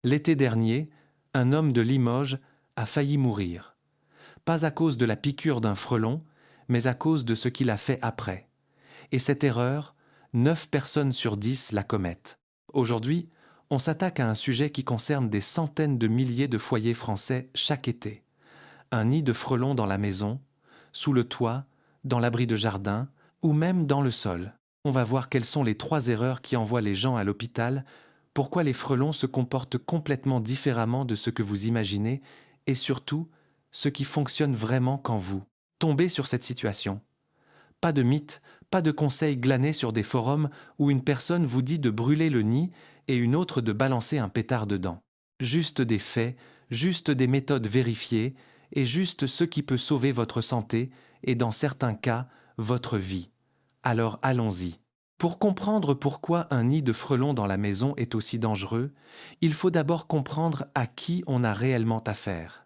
L'été dernier, un homme de Limoges a failli mourir. Pas à cause de la piqûre d'un frelon, mais à cause de ce qu'il a fait après. Et cette erreur, 9 personnes sur 10 la commettent. Aujourd'hui, on s'attaque à un sujet qui concerne des centaines de milliers de foyers français chaque été. Un nid de frelons dans la maison, sous le toit, dans l'abri de jardin ou même dans le sol. On va voir quelles sont les 3 erreurs qui envoient les gens à l'hôpital, pourquoi les frelons se comportent complètement différemment de ce que vous imaginez et surtout, ce qui fonctionne vraiment quand vous tombez sur cette situation. Pas de mythes, pas de conseils glanés sur des forums où une personne vous dit de brûler le nid et une autre de balancer un pétard dedans. Juste des faits, juste des méthodes vérifiées et juste ce qui peut sauver votre santé et dans certains cas, votre vie. Alors allons-y. Pour comprendre pourquoi un nid de frelons dans la maison est aussi dangereux, il faut d'abord comprendre à qui on a réellement affaire.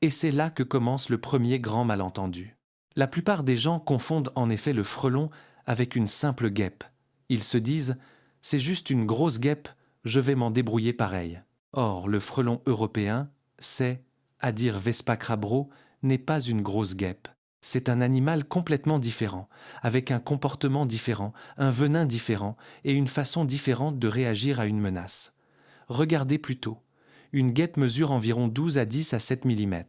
Et c'est là que commence le premier grand malentendu. La plupart des gens confondent en effet le frelon avec une simple guêpe. Ils se disent « c'est juste une grosse guêpe, je vais m'en débrouiller pareil ». Or, le frelon européen, c'est, à dire Vespa crabro, n'est pas une grosse guêpe. C'est un animal complètement différent, avec un comportement différent, un venin différent et une façon différente de réagir à une menace. Regardez plutôt. Une guêpe mesure environ 12 à 10 à 7 mm.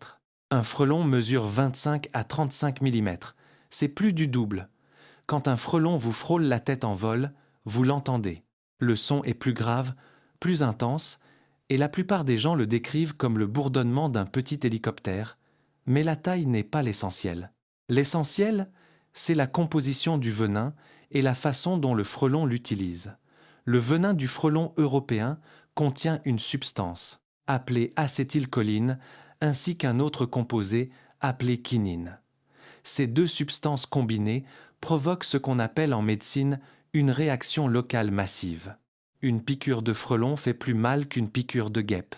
Un frelon mesure 25 à 35 mm. C'est plus du double. Quand un frelon vous frôle la tête en vol, vous l'entendez. Le son est plus grave, plus intense, et la plupart des gens le décrivent comme le bourdonnement d'un petit hélicoptère, mais la taille n'est pas l'essentiel. L'essentiel, c'est la composition du venin et la façon dont le frelon l'utilise. Le venin du frelon européen contient une substance, appelée acétylcholine, ainsi qu'un autre composé appelé quinine. Ces 2 substances combinées provoquent ce qu'on appelle en médecine une réaction locale massive. Une piqûre de frelon fait plus mal qu'une piqûre de guêpe.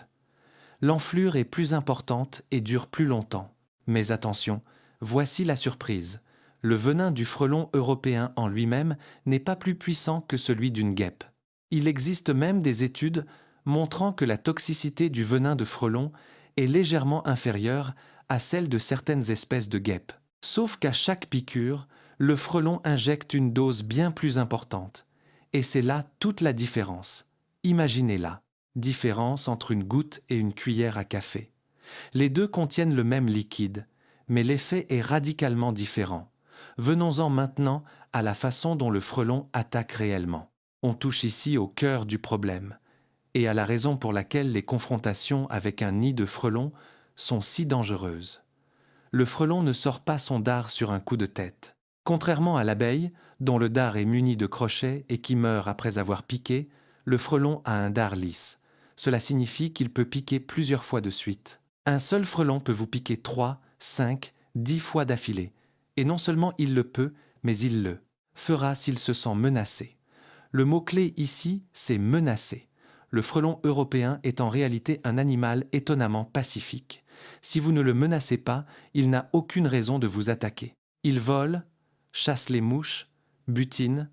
L'enflure est plus importante et dure plus longtemps. Mais attention, voici la surprise. Le venin du frelon européen en lui-même n'est pas plus puissant que celui d'une guêpe. Il existe même des études montrant que la toxicité du venin de frelon est légèrement inférieure à celle de certaines espèces de guêpes. Sauf qu'à chaque piqûre, le frelon injecte une dose bien plus importante. Et c'est là toute la différence. Imaginez-la. Différence entre une goutte et une cuillère à café. Les 2 contiennent le même liquide, mais l'effet est radicalement différent. Venons-en maintenant à la façon dont le frelon attaque réellement. On touche ici au cœur du problème, et à la raison pour laquelle les confrontations avec un nid de frelon sont si dangereuses. Le frelon ne sort pas son dard sur un coup de tête. Contrairement à l'abeille, dont le dard est muni de crochets et qui meurt après avoir piqué, le frelon a un dard lisse. Cela signifie qu'il peut piquer plusieurs fois de suite. Un seul frelon peut vous piquer 3, 5, 10 fois d'affilée. Et non seulement il le peut, mais il le fera s'il se sent menacé. Le mot-clé ici, c'est menacer. Le frelon européen est en réalité un animal étonnamment pacifique. Si vous ne le menacez pas, il n'a aucune raison de vous attaquer. Il vole, chasse les mouches, butine,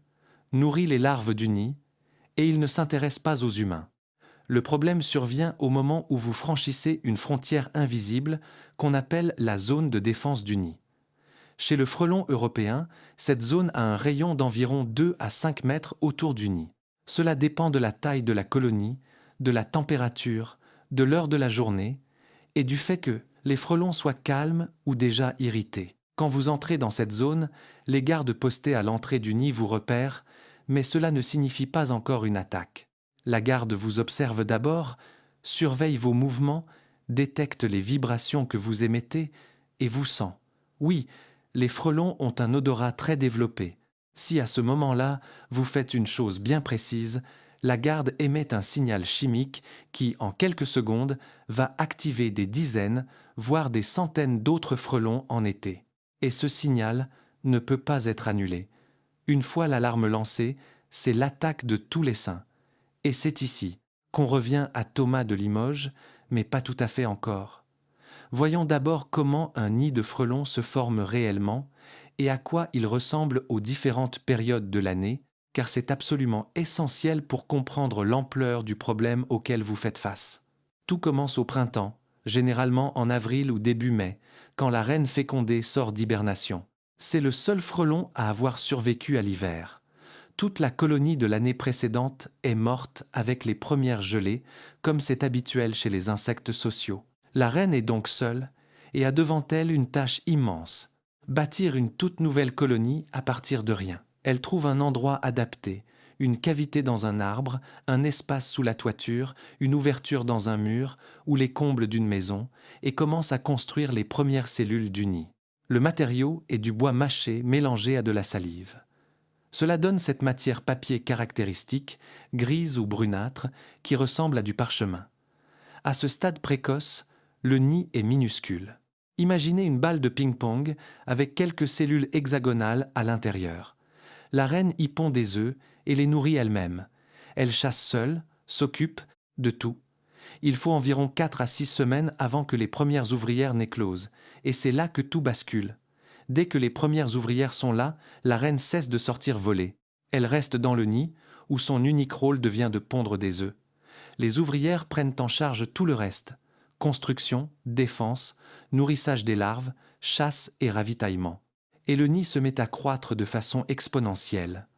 nourrit les larves du nid, et il ne s'intéresse pas aux humains. Le problème survient au moment où vous franchissez une frontière invisible qu'on appelle la zone de défense du nid. Chez le frelon européen, cette zone a un rayon d'environ 2 à 5 mètres autour du nid. Cela dépend de la taille de la colonie, de la température, de l'heure de la journée et du fait que les frelons soient calmes ou déjà irrités. Quand vous entrez dans cette zone, les gardes postés à l'entrée du nid vous repèrent, mais cela ne signifie pas encore une attaque. La garde vous observe d'abord, surveille vos mouvements, détecte les vibrations que vous émettez et vous sent. Oui, les frelons ont un odorat très développé. Si à ce moment-là, vous faites une chose bien précise, la garde émet un signal chimique qui, en quelques secondes, va activer des dizaines, voire des centaines d'autres frelons en été. Et ce signal ne peut pas être annulé. Une fois l'alarme lancée, c'est l'attaque de tous les saints. Et c'est ici qu'on revient à Thomas de Limoges, mais pas tout à fait encore. Voyons d'abord comment un nid de frelons se forme réellement et à quoi il ressemble aux différentes périodes de l'année, car c'est absolument essentiel pour comprendre l'ampleur du problème auquel vous faites face. Tout commence au printemps, généralement en avril ou début mai, quand la reine fécondée sort d'hibernation. C'est le seul frelon à avoir survécu à l'hiver. Toute la colonie de l'année précédente est morte avec les premières gelées, comme c'est habituel chez les insectes sociaux. La reine est donc seule et a devant elle une tâche immense, bâtir une toute nouvelle colonie à partir de rien. Elle trouve un endroit adapté, une cavité dans un arbre, un espace sous la toiture, une ouverture dans un mur ou les combles d'une maison, et commence à construire les premières cellules du nid. Le matériau est du bois mâché mélangé à de la salive. Cela donne cette matière papier caractéristique, grise ou brunâtre, qui ressemble à du parchemin. À ce stade précoce, le nid est minuscule. Imaginez une balle de ping-pong avec quelques cellules hexagonales à l'intérieur. La reine y pond des œufs et les nourrit elle-même. Elle chasse seule, s'occupe de tout. Il faut environ 4 à 6 semaines avant que les premières ouvrières n'éclosent, et c'est là que tout bascule. Dès que les premières ouvrières sont là, la reine cesse de sortir voler. Elle reste dans le nid, où son unique rôle devient de pondre des œufs. Les ouvrières prennent en charge tout le reste: construction, défense, nourrissage des larves, chasse et ravitaillement. Et le nid se met à croître de façon exponentielle.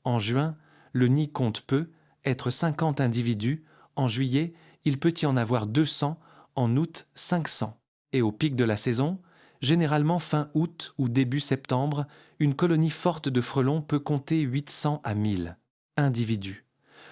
En juin, le nid compte peu, être 50 individus. En juillet, il peut y en avoir 200, en août 500. Et au pic de la saison, généralement fin août ou début septembre, une colonie forte de frelons peut compter 800 à 1000 individus.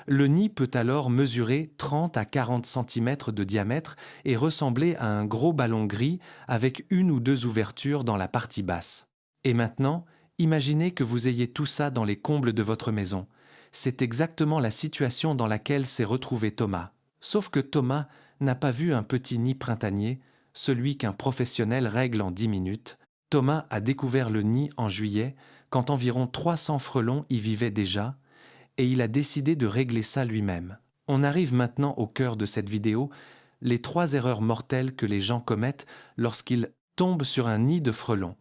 Le nid peut alors mesurer 30 à 40 cm de diamètre et ressembler à un gros ballon gris avec 1 ou 2 ouvertures dans la partie basse. Et maintenant, imaginez que vous ayez tout ça dans les combles de votre maison. C'est exactement la situation dans laquelle s'est retrouvé Thomas. Sauf que Thomas n'a pas vu un petit nid printanier, celui qu'un professionnel règle en 10 minutes. Thomas a découvert le nid en juillet, quand environ 300 frelons y vivaient déjà, et il a décidé de régler ça lui-même. On arrive maintenant au cœur de cette vidéo, les 3 erreurs mortelles que les gens commettent lorsqu'ils tombent sur un nid de frelons.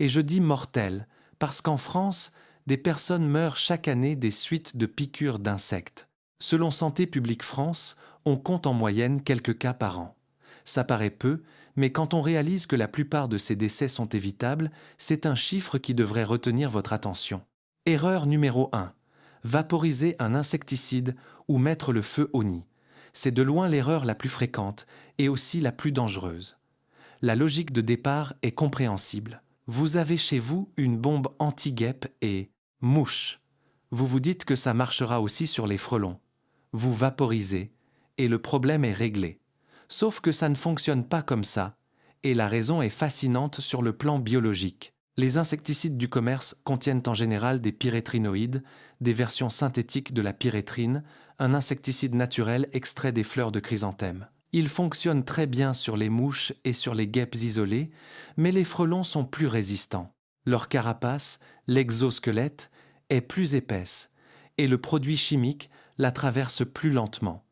Et je dis mortelles, parce qu'en France, des personnes meurent chaque année des suites de piqûres d'insectes. Selon Santé publique France, on compte en moyenne quelques cas par an. Ça paraît peu, mais quand on réalise que la plupart de ces décès sont évitables, c'est un chiffre qui devrait retenir votre attention. Erreur numéro 1. Vaporiser un insecticide ou mettre le feu au nid. C'est de loin l'erreur la plus fréquente et aussi la plus dangereuse. La logique de départ est compréhensible. Vous avez chez vous une bombe anti-guêpes et mouches. Vous vous dites que ça marchera aussi sur les frelons. Vous vaporisez et le problème est réglé. Sauf que ça ne fonctionne pas comme ça, et la raison est fascinante sur le plan biologique. Les insecticides du commerce contiennent en général des pyrétrinoïdes, des versions synthétiques de la pyrétrine, un insecticide naturel extrait des fleurs de chrysanthème. Il fonctionne très bien sur les mouches et sur les guêpes isolées, mais les frelons sont plus résistants. Leur carapace, l'exosquelette, est plus épaisse, et le produit chimique la traverse plus lentement.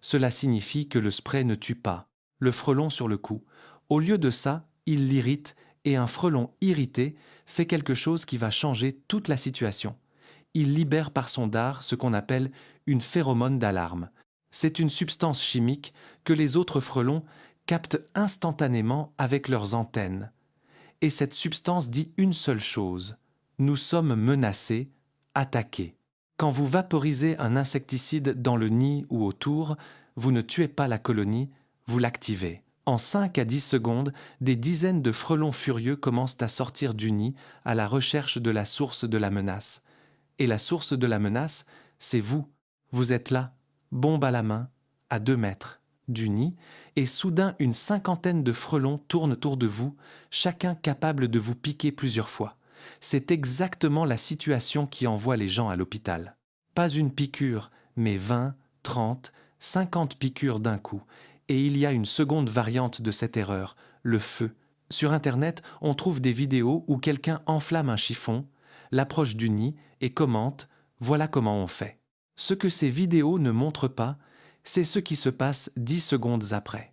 Cela signifie que le spray ne tue pas le frelon sur le coup. Au lieu de ça, il l'irrite, et un frelon irrité fait quelque chose qui va changer toute la situation. Il libère par son dard ce qu'on appelle une phéromone d'alarme. C'est une substance chimique que les autres frelons captent instantanément avec leurs antennes. Et cette substance dit une seule chose: nous sommes menacés, attaqués. Quand vous vaporisez un insecticide dans le nid ou autour, vous ne tuez pas la colonie, vous l'activez. En 5 à 10 secondes, des dizaines de frelons furieux commencent à sortir du nid à la recherche de la source de la menace. Et la source de la menace, c'est vous. Vous êtes là, bombe à la main, à 2 mètres du nid, et soudain une 50aine de frelons tournent autour de vous, chacun capable de vous piquer plusieurs fois. C'est exactement la situation qui envoie les gens à l'hôpital. Pas une piqûre, mais 20, 30, 50 piqûres d'un coup. Et il y a une seconde variante de cette erreur, le feu. Sur Internet, on trouve des vidéos où quelqu'un enflamme un chiffon, l'approche du nid et commente « Voilà comment on fait ». Ce que ces vidéos ne montrent pas, c'est ce qui se passe 10 secondes après.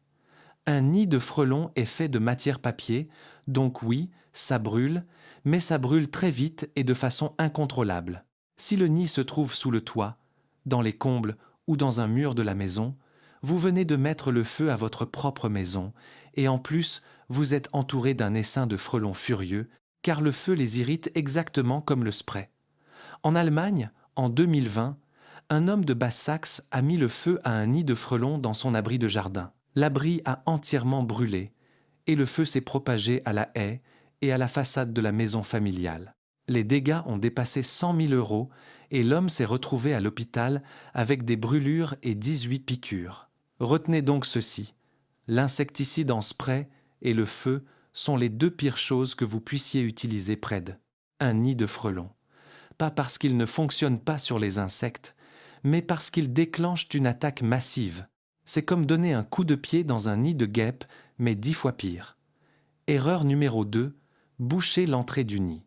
Un nid de frelons est fait de matière papier, donc oui, ça brûle, mais ça brûle très vite et de façon incontrôlable. Si le nid se trouve sous le toit, dans les combles ou dans un mur de la maison, vous venez de mettre le feu à votre propre maison, et en plus, vous êtes entouré d'un essaim de frelons furieux, car le feu les irrite exactement comme le spray. En Allemagne, en 2020, un homme de Basse-Saxe a mis le feu à un nid de frelons dans son abri de jardin. L'abri a entièrement brûlé, et le feu s'est propagé à la haie et à la façade de la maison familiale. Les dégâts ont dépassé 100 000 € et l'homme s'est retrouvé à l'hôpital avec des brûlures et 18 piqûres. Retenez donc ceci, l'insecticide en spray et le feu sont les deux pires choses que vous puissiez utiliser près d'un nid de frelons. Pas parce qu'ils ne fonctionnent pas sur les insectes, mais parce qu'ils déclenchent une attaque massive. C'est comme donner un coup de pied dans un nid de guêpes, mais 10 fois pire. Erreur numéro 2, boucher l'entrée du nid.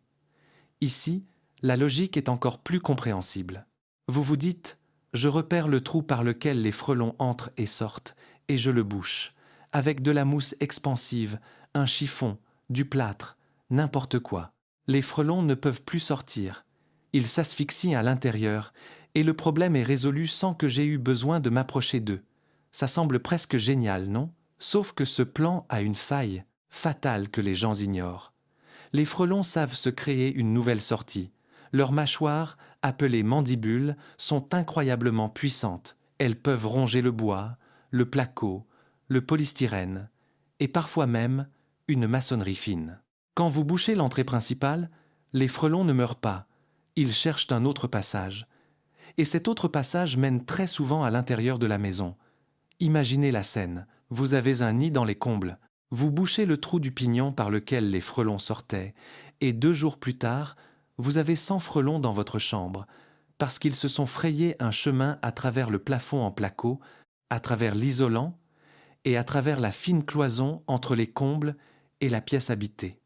Ici, la logique est encore plus compréhensible. Vous vous dites, je repère le trou par lequel les frelons entrent et sortent, et je le bouche, avec de la mousse expansive, un chiffon, du plâtre, n'importe quoi. Les frelons ne peuvent plus sortir. Ils s'asphyxient à l'intérieur, et le problème est résolu sans que j'aie eu besoin de m'approcher d'eux. Ça semble presque génial, non? Sauf que ce plan a une faille, fatale que les gens ignorent. Les frelons savent se créer une nouvelle sortie. Leurs mâchoires, appelées mandibules, sont incroyablement puissantes. Elles peuvent ronger le bois, le placo, le polystyrène, et parfois même une maçonnerie fine. Quand vous bouchez l'entrée principale, les frelons ne meurent pas. Ils cherchent un autre passage. Et cet autre passage mène très souvent à l'intérieur de la maison. Imaginez la scène. Vous avez un nid dans les combles. Vous bouchez le trou du pignon par lequel les frelons sortaient, et 2 jours plus tard, vous avez 100 frelons dans votre chambre, parce qu'ils se sont frayés un chemin à travers le plafond en placo, à travers l'isolant, et à travers la fine cloison entre les combles et la pièce habitée.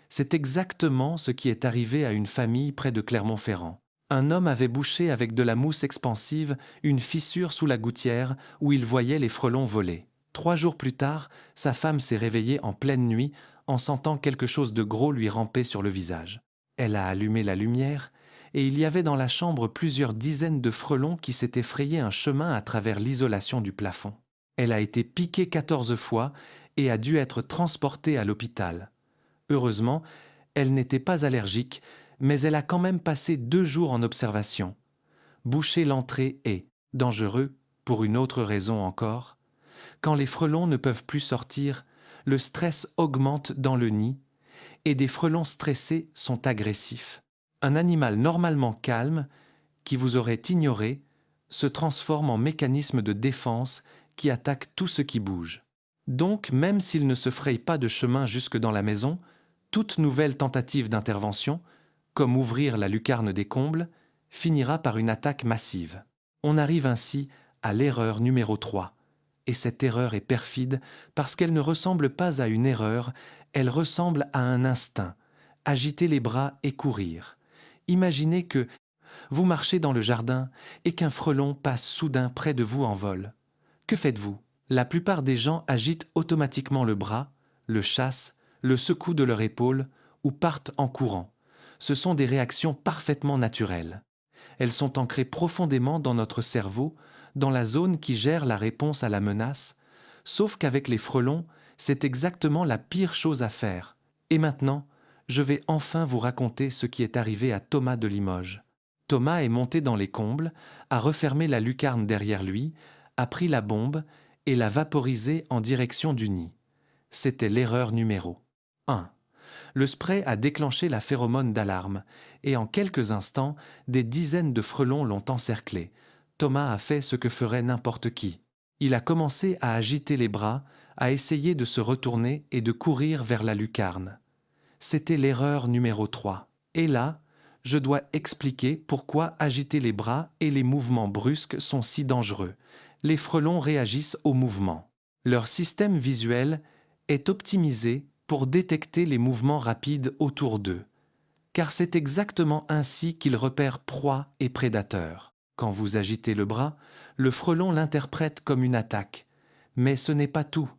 C'est exactement ce qui est arrivé à une famille près de Clermont-Ferrand. Un homme avait bouché avec de la mousse expansive une fissure sous la gouttière où il voyait les frelons voler. 3 jours plus tard, sa femme s'est réveillée en pleine nuit en sentant quelque chose de gros lui ramper sur le visage. Elle a allumé la lumière et il y avait dans la chambre plusieurs dizaines de frelons qui s'étaient frayé un chemin à travers l'isolation du plafond. Elle a été piquée 14 fois et a dû être transportée à l'hôpital. Heureusement, elle n'était pas allergique, mais elle a quand même passé 2 jours en observation. Boucher l'entrée est dangereux, pour une autre raison encore. Quand les frelons ne peuvent plus sortir, le stress augmente dans le nid et des frelons stressés sont agressifs. Un animal normalement calme, qui vous aurait ignoré, se transforme en mécanisme de défense qui attaque tout ce qui bouge. Donc, même s'il ne se fraye pas de chemin jusque dans la maison, toute nouvelle tentative d'intervention, comme ouvrir la lucarne des combles, finira par une attaque massive. On arrive ainsi à l'erreur numéro 3. Et cette erreur est perfide parce qu'elle ne ressemble pas à une erreur, elle ressemble à un instinct. Agiter les bras et courir. Imaginez que vous marchez dans le jardin et qu'un frelon passe soudain près de vous en vol. Que faites-vous? La plupart des gens agitent automatiquement le bras, le chassent, le secouent de leur épaule ou partent en courant. Ce sont des réactions parfaitement naturelles. Elles sont ancrées profondément dans notre cerveau, dans la zone qui gère la réponse à la menace, sauf qu'avec les frelons, c'est exactement la pire chose à faire. Et maintenant, je vais enfin vous raconter ce qui est arrivé à Thomas de Limoges. Thomas est monté dans les combles, a refermé la lucarne derrière lui, a pris la bombe et l'a vaporisée en direction du nid. C'était l'erreur numéro 1. Le spray a déclenché la phéromone d'alarme, et en quelques instants, des dizaines de frelons l'ont encerclé. Thomas a fait ce que ferait n'importe qui. Il a commencé à agiter les bras, à essayer de se retourner et de courir vers la lucarne. C'était l'erreur numéro 3. Et là, je dois expliquer pourquoi agiter les bras et les mouvements brusques sont si dangereux. Les frelons réagissent au mouvement. Leur système visuel est optimisé pour détecter les mouvements rapides autour d'eux, car c'est exactement ainsi qu'ils repèrent proie et prédateur. Quand vous agitez le bras, le frelon l'interprète comme une attaque. Mais ce n'est pas tout.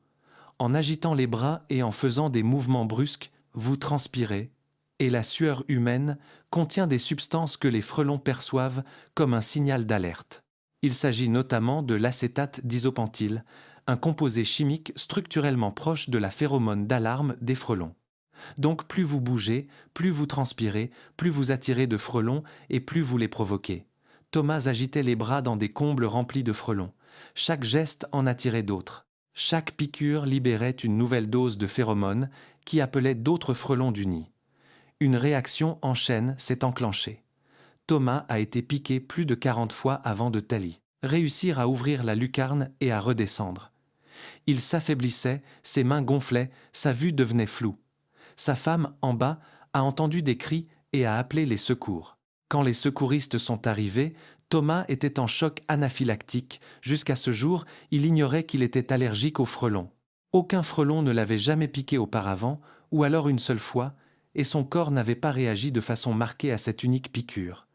En agitant les bras et en faisant des mouvements brusques, vous transpirez et la sueur humaine contient des substances que les frelons perçoivent comme un signal d'alerte. Il s'agit notamment de l'acétate d'isopentyl, un composé chimique structurellement proche de la phéromone d'alarme des frelons. Donc plus vous bougez, plus vous transpirez, plus vous attirez de frelons et plus vous les provoquez. Thomas agitait les bras dans des combles remplis de frelons. Chaque geste en attirait d'autres. Chaque piqûre libérait une nouvelle dose de phéromones qui appelait d'autres frelons du nid. Une réaction en chaîne s'est enclenchée. Thomas a été piqué plus de 40 fois avant de Tally réussir à ouvrir la lucarne et à redescendre. Il s'affaiblissait, ses mains gonflaient, sa vue devenait floue. Sa femme, en bas, a entendu des cris et a appelé les secours. Quand les secouristes sont arrivés, Thomas était en choc anaphylactique. Jusqu'à ce jour, il ignorait qu'il était allergique aux frelons. Aucun frelon ne l'avait jamais piqué auparavant, ou alors une seule fois, et son corps n'avait pas réagi de façon marquée à cette unique piqûre.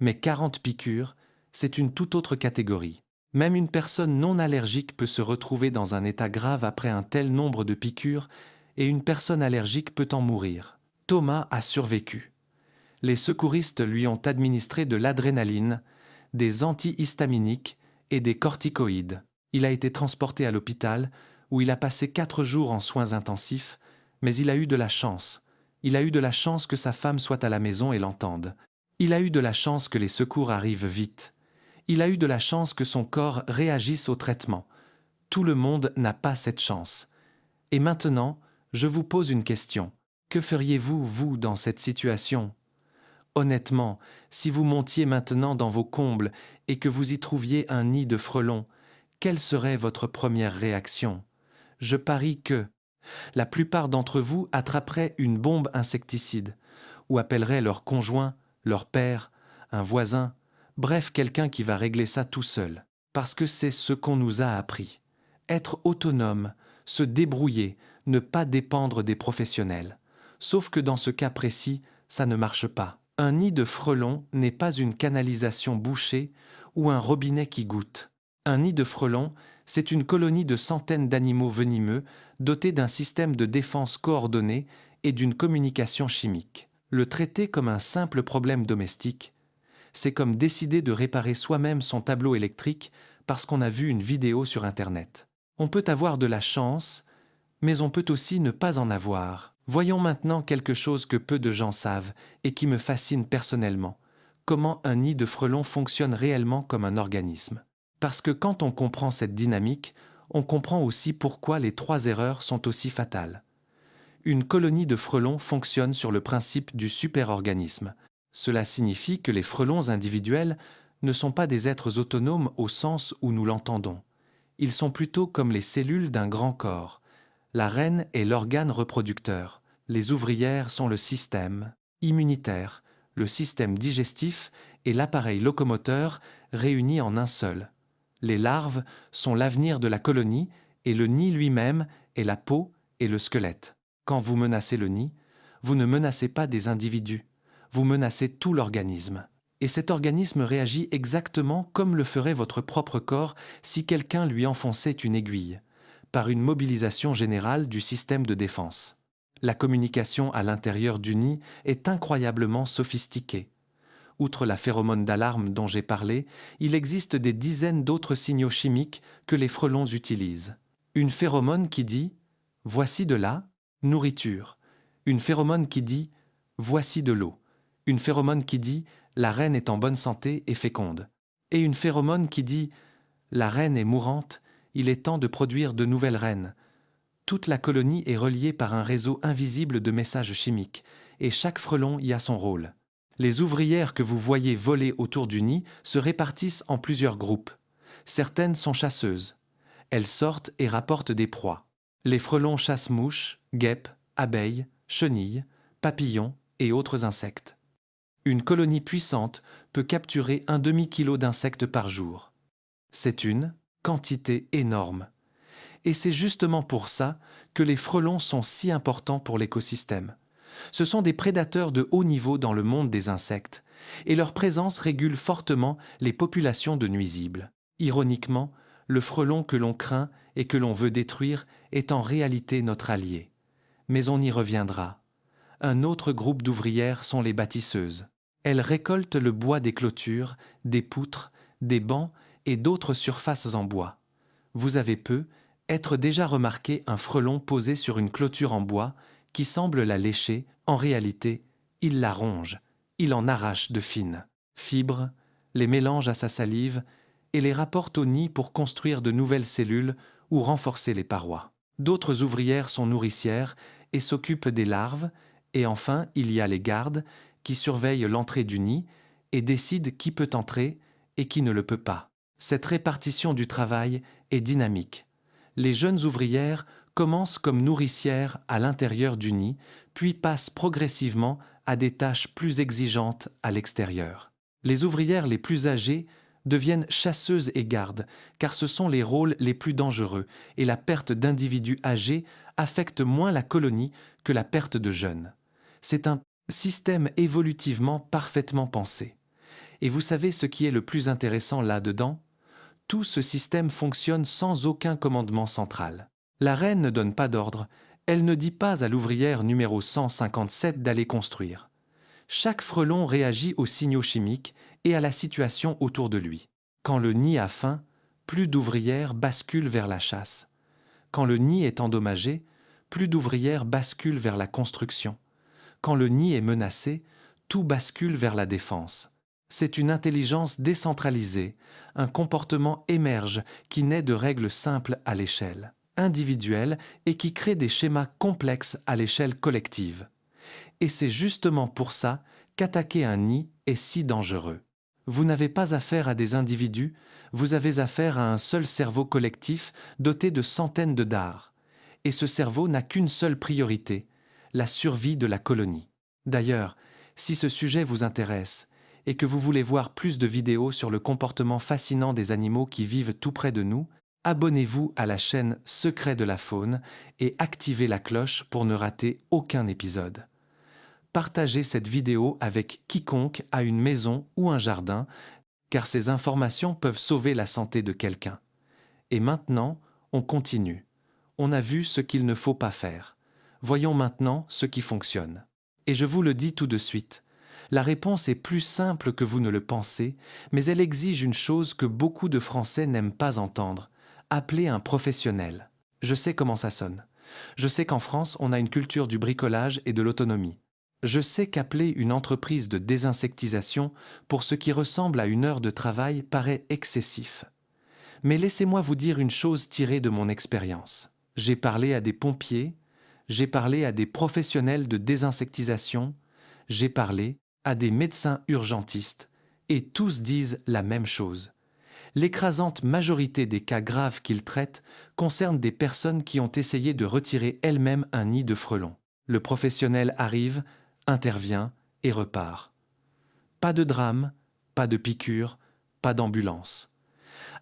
Mais 40 piqûres, c'est une toute autre catégorie. Même une personne non allergique peut se retrouver dans un état grave après un tel nombre de piqûres, et une personne allergique peut en mourir. Thomas a survécu. Les secouristes lui ont administré de l'adrénaline, des antihistaminiques et des corticoïdes. Il a été transporté à l'hôpital, où il a passé 4 jours en soins intensifs, mais il a eu de la chance. Il a eu de la chance que sa femme soit à la maison et l'entende. Il a eu de la chance que les secours arrivent vite. Il a eu de la chance que son corps réagisse au traitement. Tout le monde n'a pas cette chance. Et maintenant, je vous pose une question. Que feriez-vous, vous, dans cette situation ? Honnêtement, si vous montiez maintenant dans vos combles et que vous y trouviez un nid de frelons, quelle serait votre première réaction ? Je parie que la plupart d'entre vous attraperaient une bombe insecticide, ou appelleraient leur conjoint, leur père, un voisin, bref quelqu'un qui va régler ça tout seul, parce que c'est ce qu'on nous a appris. Être autonome, se débrouiller, ne pas dépendre des professionnels. Sauf que dans ce cas précis, ça ne marche pas. Un nid de frelons n'est pas une canalisation bouchée ou un robinet qui goutte. Un nid de frelons, c'est une colonie de centaines d'animaux venimeux dotés d'un système de défense coordonné et d'une communication chimique. Le traiter comme un simple problème domestique, c'est comme décider de réparer soi-même son tableau électrique parce qu'on a vu une vidéo sur Internet. On peut avoir de la chance, mais on peut aussi ne pas en avoir. Voyons maintenant quelque chose que peu de gens savent et qui me fascine personnellement. Comment un nid de frelons fonctionne réellement comme un organisme. Parce que quand on comprend cette dynamique, on comprend aussi pourquoi les 3 erreurs sont aussi fatales. Une colonie de frelons fonctionne sur le principe du superorganisme. Cela signifie que les frelons individuels ne sont pas des êtres autonomes au sens où nous l'entendons. Ils sont plutôt comme les cellules d'un grand corps. La reine est l'organe reproducteur. Les ouvrières sont le système immunitaire, le système digestif et l'appareil locomoteur réunis en un seul. Les larves sont l'avenir de la colonie et le nid lui-même est la peau et le squelette. Quand vous menacez le nid, vous ne menacez pas des individus, vous menacez tout l'organisme. Et cet organisme réagit exactement comme le ferait votre propre corps si quelqu'un lui enfonçait une aiguille, par une mobilisation générale du système de défense. La communication à l'intérieur du nid est incroyablement sophistiquée. Outre la phéromone d'alarme dont j'ai parlé, il existe des dizaines d'autres signaux chimiques que les frelons utilisent. Une phéromone qui dit « voici de la nourriture », une phéromone qui dit « voici de l'eau », une phéromone qui dit « la reine est en bonne santé et féconde », et une phéromone qui dit « la reine est mourante, il est temps de produire de nouvelles reines ». Toute la colonie est reliée par un réseau invisible de messages chimiques, et chaque frelon y a son rôle. Les ouvrières que vous voyez voler autour du nid se répartissent en plusieurs groupes. Certaines sont chasseuses. Elles sortent et rapportent des proies. Les frelons chassent mouches, guêpes, abeilles, chenilles, papillons et autres insectes. Une colonie puissante peut capturer un demi-kilo d'insectes par jour. C'est une quantité énorme. Et c'est justement pour ça que les frelons sont si importants pour l'écosystème. Ce sont des prédateurs de haut niveau dans le monde des insectes, et leur présence régule fortement les populations de nuisibles. Ironiquement, le frelon que l'on craint et que l'on veut détruire est en réalité notre allié. Mais on y reviendra. Un autre groupe d'ouvrières sont les bâtisseuses. Elles récoltent le bois des clôtures, des poutres, des bancs et d'autres surfaces en bois. Vous avez être déjà remarqué un frelon posé sur une clôture en bois qui semble la lécher. En réalité, il la ronge, il en arrache de fines fibres, les mélange à sa salive et les rapporte au nid pour construire de nouvelles cellules ou renforcer les parois. D'autres ouvrières sont nourricières et s'occupent des larves, et enfin il y a les gardes qui surveillent l'entrée du nid et décident qui peut entrer et qui ne le peut pas. Cette répartition du travail est dynamique. Les jeunes ouvrières commencent comme nourricières à l'intérieur du nid, puis passent progressivement à des tâches plus exigeantes à l'extérieur. Les ouvrières les plus âgées deviennent chasseuses et gardes, car ce sont les rôles les plus dangereux, et la perte d'individus âgés affecte moins la colonie que la perte de jeunes. C'est un système évolutivement parfaitement pensé. Et vous savez ce qui est le plus intéressant là-dedans ? Tout ce système fonctionne sans aucun commandement central. La reine ne donne pas d'ordre, elle ne dit pas à l'ouvrière numéro 157 d'aller construire. Chaque frelon réagit aux signaux chimiques et à la situation autour de lui. Quand le nid a faim, plus d'ouvrières basculent vers la chasse. Quand le nid est endommagé, plus d'ouvrières basculent vers la construction. Quand le nid est menacé, tout bascule vers la défense. C'est une intelligence décentralisée, un comportement émerge qui naît de règles simples à l'échelle individuelle et qui crée des schémas complexes à l'échelle collective. Et c'est justement pour ça qu'attaquer un nid est si dangereux. Vous n'avez pas affaire à des individus, vous avez affaire à un seul cerveau collectif doté de centaines de dards. Et ce cerveau n'a qu'une seule priorité, la survie de la colonie. D'ailleurs, si ce sujet vous intéresse et que vous voulez voir plus de vidéos sur le comportement fascinant des animaux qui vivent tout près de nous, abonnez-vous à la chaîne Secrets de la faune et activez la cloche pour ne rater aucun épisode. Partagez cette vidéo avec quiconque a une maison ou un jardin, car ces informations peuvent sauver la santé de quelqu'un. Et maintenant, on continue. On a vu ce qu'il ne faut pas faire. Voyons maintenant ce qui fonctionne. Et je vous le dis tout de suite, la réponse est plus simple que vous ne le pensez, mais elle exige une chose que beaucoup de Français n'aiment pas entendre. Appelez un professionnel. Je sais comment ça sonne. Je sais qu'en France, on a une culture du bricolage et de l'autonomie. Je sais qu'appeler une entreprise de désinsectisation pour ce qui ressemble à une heure de travail paraît excessif. Mais laissez-moi vous dire une chose tirée de mon expérience. J'ai parlé à des pompiers, j'ai parlé à des professionnels de désinsectisation, j'ai parlé à des médecins urgentistes, et tous disent la même chose. L'écrasante majorité des cas graves qu'ils traitent concernent des personnes qui ont essayé de retirer elles-mêmes un nid de frelons. Le professionnel arrive, intervient et repart. Pas de drame, pas de piqûre, pas d'ambulance.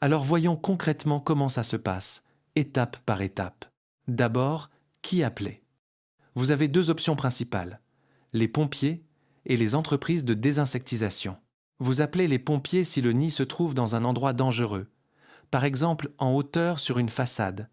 Alors voyons concrètement comment ça se passe, étape par étape. D'abord, qui appeler ? Vous avez deux options principales, les pompiers et les entreprises de désinsectisation. Vous appelez les pompiers si le nid se trouve dans un endroit dangereux, par exemple en hauteur sur une façade,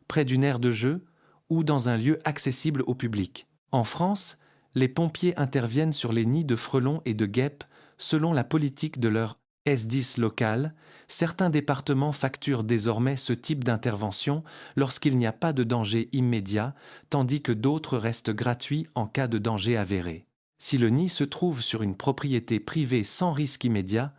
près d'une aire de jeu ou dans un lieu accessible au public. En France, les pompiers interviennent sur les nids de frelons et de guêpes selon la politique de leur SDIS local. Certains départements facturent désormais ce type d'intervention lorsqu'il n'y a pas de danger immédiat, tandis que d'autres restent gratuits en cas de danger avéré. Si le nid se trouve sur une propriété privée sans risque immédiat,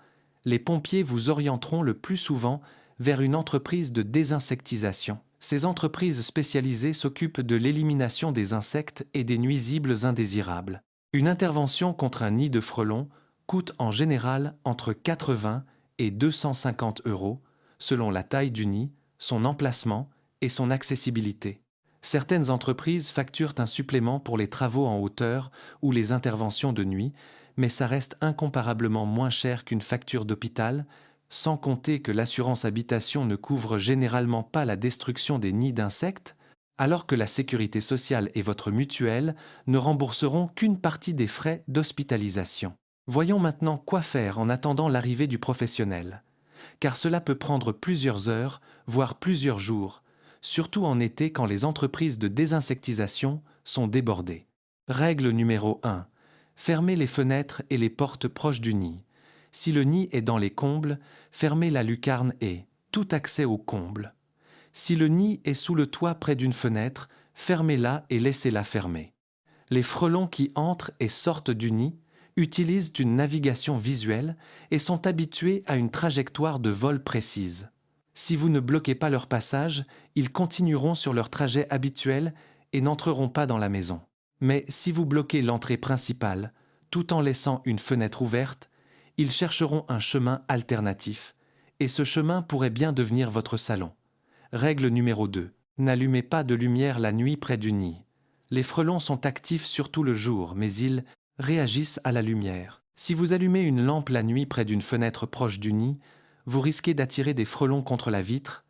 les pompiers vous orienteront le plus souvent vers une entreprise de désinsectisation. Ces entreprises spécialisées s'occupent de l'élimination des insectes et des nuisibles indésirables. Une intervention contre un nid de frelons coûte en général entre 80 et 250 €, selon la taille du nid, son emplacement et son accessibilité. Certaines entreprises facturent un supplément pour les travaux en hauteur ou les interventions de nuit, mais ça reste incomparablement moins cher qu'une facture d'hôpital, sans compter que l'assurance habitation ne couvre généralement pas la destruction des nids d'insectes, alors que la sécurité sociale et votre mutuelle ne rembourseront qu'une partie des frais d'hospitalisation. Voyons maintenant quoi faire en attendant l'arrivée du professionnel, car cela peut prendre plusieurs heures, voire plusieurs jours, surtout en été quand les entreprises de désinsectisation sont débordées. Règle numéro 1. Fermez les fenêtres et les portes proches du nid. Si le nid est dans les combles, fermez la lucarne et tout accès aux combles. Si le nid est sous le toit près d'une fenêtre, fermez-la et laissez-la fermée. Les frelons qui entrent et sortent du nid utilisent une navigation visuelle et sont habitués à une trajectoire de vol précise. Si vous ne bloquez pas leur passage, ils continueront sur leur trajet habituel et n'entreront pas dans la maison. Mais si vous bloquez l'entrée principale, tout en laissant une fenêtre ouverte, ils chercheront un chemin alternatif, et ce chemin pourrait bien devenir votre salon. Règle numéro 2. N'allumez pas de lumière la nuit près du nid. Les frelons sont actifs surtout le jour, mais ils réagissent à la lumière. Si vous allumez une lampe la nuit près d'une fenêtre proche du nid, vous risquez d'attirer des frelons contre la vitre,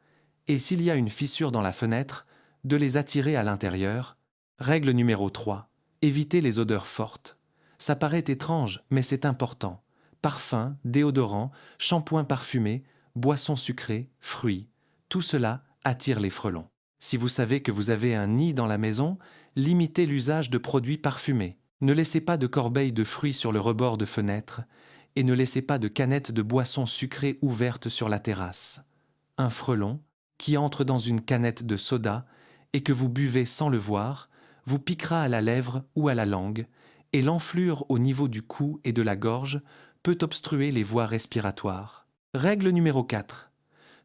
et s'il y a une fissure dans la fenêtre, de les attirer à l'intérieur. Règle numéro 3. Évitez les odeurs fortes. Ça paraît étrange, mais c'est important. Parfums, déodorants, shampoings parfumés, boissons sucrées, fruits, tout cela attire les frelons. Si vous savez que vous avez un nid dans la maison, limitez l'usage de produits parfumés. Ne laissez pas de corbeilles de fruits sur le rebord de fenêtre et ne laissez pas de canettes de boissons sucrées ouvertes sur la terrasse. Un frelon, qui entre dans une canette de soda et que vous buvez sans le voir, vous piquera à la lèvre ou à la langue, et l'enflure au niveau du cou et de la gorge peut obstruer les voies respiratoires. Règle numéro 4.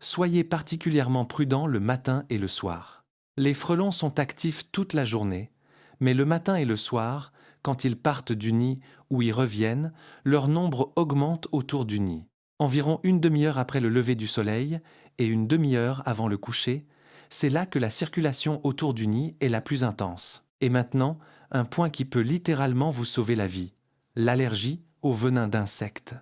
Soyez particulièrement prudent le matin et le soir. Les frelons sont actifs toute la journée, mais le matin et le soir, quand ils partent du nid ou y reviennent, leur nombre augmente autour du nid. Environ une demi-heure après le lever du soleil et une demi-heure avant le coucher, c'est là que la circulation autour du nid est la plus intense. Et maintenant, un point qui peut littéralement vous sauver la vie, l'allergie au venin d'insectes.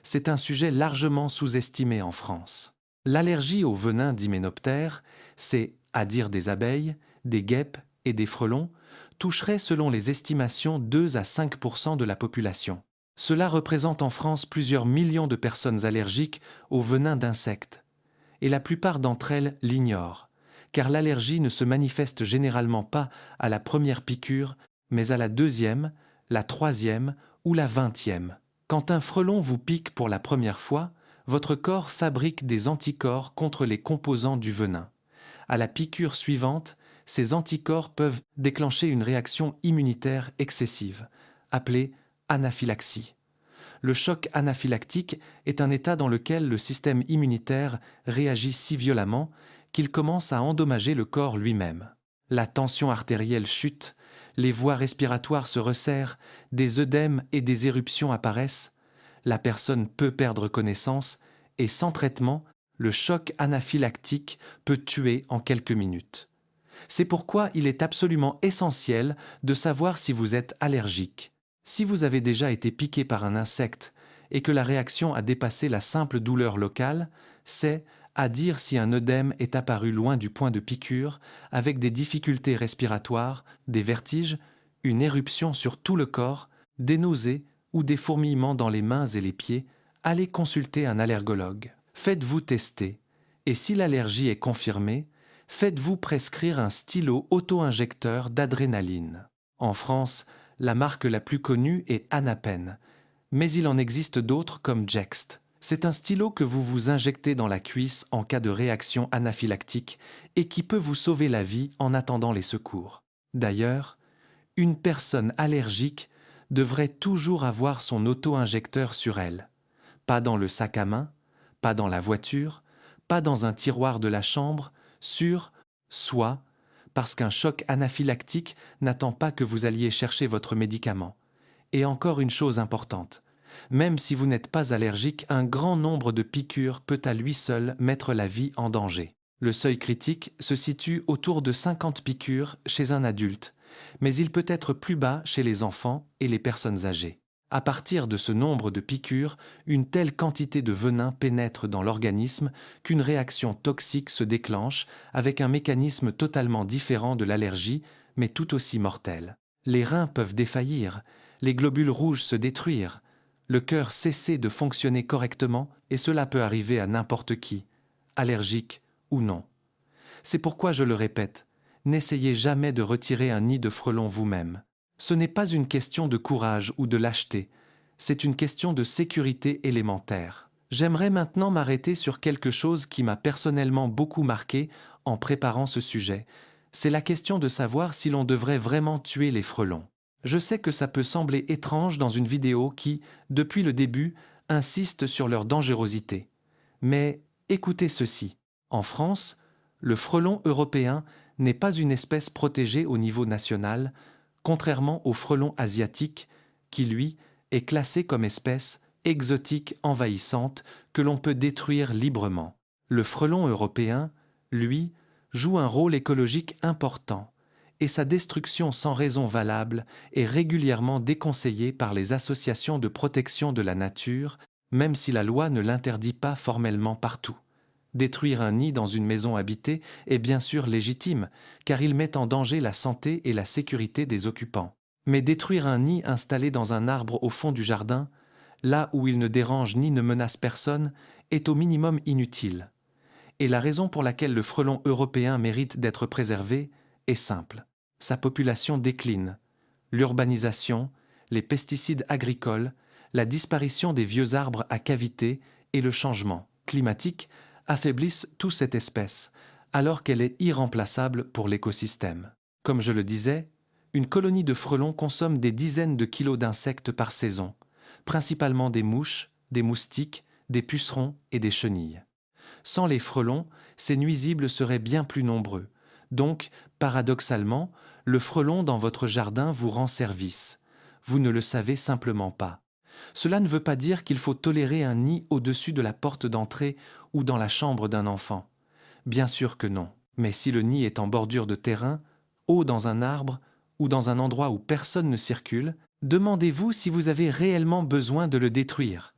C'est un sujet largement sous-estimé en France. L'allergie au venin d'hyménoptères, c'est, à dire des abeilles, des guêpes et des frelons, toucherait selon les estimations 2 à 5% de la population. Cela représente en France plusieurs millions de personnes allergiques au venin d'insectes. Et la plupart d'entre elles l'ignorent, car l'allergie ne se manifeste généralement pas à la première piqûre, mais à la deuxième, la troisième ou la 20e. Quand un frelon vous pique pour la première fois, votre corps fabrique des anticorps contre les composants du venin. À la piqûre suivante, ces anticorps peuvent déclencher une réaction immunitaire excessive, appelée anaphylaxie. Le choc anaphylactique est un état dans lequel le système immunitaire réagit si violemment qu'il commence à endommager le corps lui-même. La tension artérielle chute, les voies respiratoires se resserrent, des œdèmes et des éruptions apparaissent, la personne peut perdre connaissance et sans traitement, le choc anaphylactique peut tuer en quelques minutes. C'est pourquoi il est absolument essentiel de savoir si vous êtes allergique. Si vous avez déjà été piqué par un insecte et que la réaction a dépassé la simple douleur locale, c'est à dire si un œdème est apparu loin du point de piqûre, avec des difficultés respiratoires, des vertiges, une éruption sur tout le corps, des nausées ou des fourmillements dans les mains et les pieds, allez consulter un allergologue. Faites-vous tester, et si l'allergie est confirmée, faites-vous prescrire un stylo auto-injecteur d'adrénaline. En France, la marque la plus connue est Anapen, mais il en existe d'autres comme Jext. C'est un stylo que vous vous injectez dans la cuisse en cas de réaction anaphylactique et qui peut vous sauver la vie en attendant les secours. D'ailleurs, une personne allergique devrait toujours avoir son auto-injecteur sur elle. Pas dans le sac à main, pas dans la voiture, pas dans un tiroir de la chambre, sur soi, parce qu'un choc anaphylactique n'attend pas que vous alliez chercher votre médicament. Et encore une chose importante, même si vous n'êtes pas allergique, un grand nombre de piqûres peut à lui seul mettre la vie en danger. Le seuil critique se situe autour de 50 piqûres chez un adulte, mais il peut être plus bas chez les enfants et les personnes âgées. À partir de ce nombre de piqûres, une telle quantité de venin pénètre dans l'organisme qu'une réaction toxique se déclenche avec un mécanisme totalement différent de l'allergie, mais tout aussi mortel. Les reins peuvent défaillir, les globules rouges se détruire, le cœur cesser de fonctionner correctement et cela peut arriver à n'importe qui, allergique ou non. C'est pourquoi je le répète, n'essayez jamais de retirer un nid de frelons vous-même. Ce n'est pas une question de courage ou de lâcheté, c'est une question de sécurité élémentaire. J'aimerais maintenant m'arrêter sur quelque chose qui m'a personnellement beaucoup marqué en préparant ce sujet. C'est la question de savoir si l'on devrait vraiment tuer les frelons. Je sais que ça peut sembler étrange dans une vidéo qui, depuis le début, insiste sur leur dangerosité. Mais écoutez ceci. En France, le frelon européen n'est pas une espèce protégée au niveau national, contrairement au frelon asiatique, qui, lui, est classé comme espèce exotique envahissante que l'on peut détruire librement. Le frelon européen, lui, joue un rôle écologique important, et sa destruction sans raison valable est régulièrement déconseillée par les associations de protection de la nature, même si la loi ne l'interdit pas formellement partout. Détruire un nid dans une maison habitée est bien sûr légitime, car il met en danger la santé et la sécurité des occupants. Mais détruire un nid installé dans un arbre au fond du jardin, là où il ne dérange ni ne menace personne, est au minimum inutile. Et la raison pour laquelle le frelon européen mérite d'être préservé est simple. Sa population décline. L'urbanisation, les pesticides agricoles, la disparition des vieux arbres à cavité et le changement climatique affaiblissent toute cette espèce, alors qu'elle est irremplaçable pour l'écosystème. Comme je le disais, une colonie de frelons consomme des dizaines de kilos d'insectes par saison, principalement des mouches, des moustiques, des pucerons et des chenilles. Sans les frelons, ces nuisibles seraient bien plus nombreux. Donc, paradoxalement, le frelon dans votre jardin vous rend service. Vous ne le savez simplement pas. Cela ne veut pas dire qu'il faut tolérer un nid au-dessus de la porte d'entrée ou dans la chambre d'un enfant. Bien sûr que non. Mais si le nid est en bordure de terrain, haut dans un arbre ou dans un endroit où personne ne circule, demandez-vous si vous avez réellement besoin de le détruire.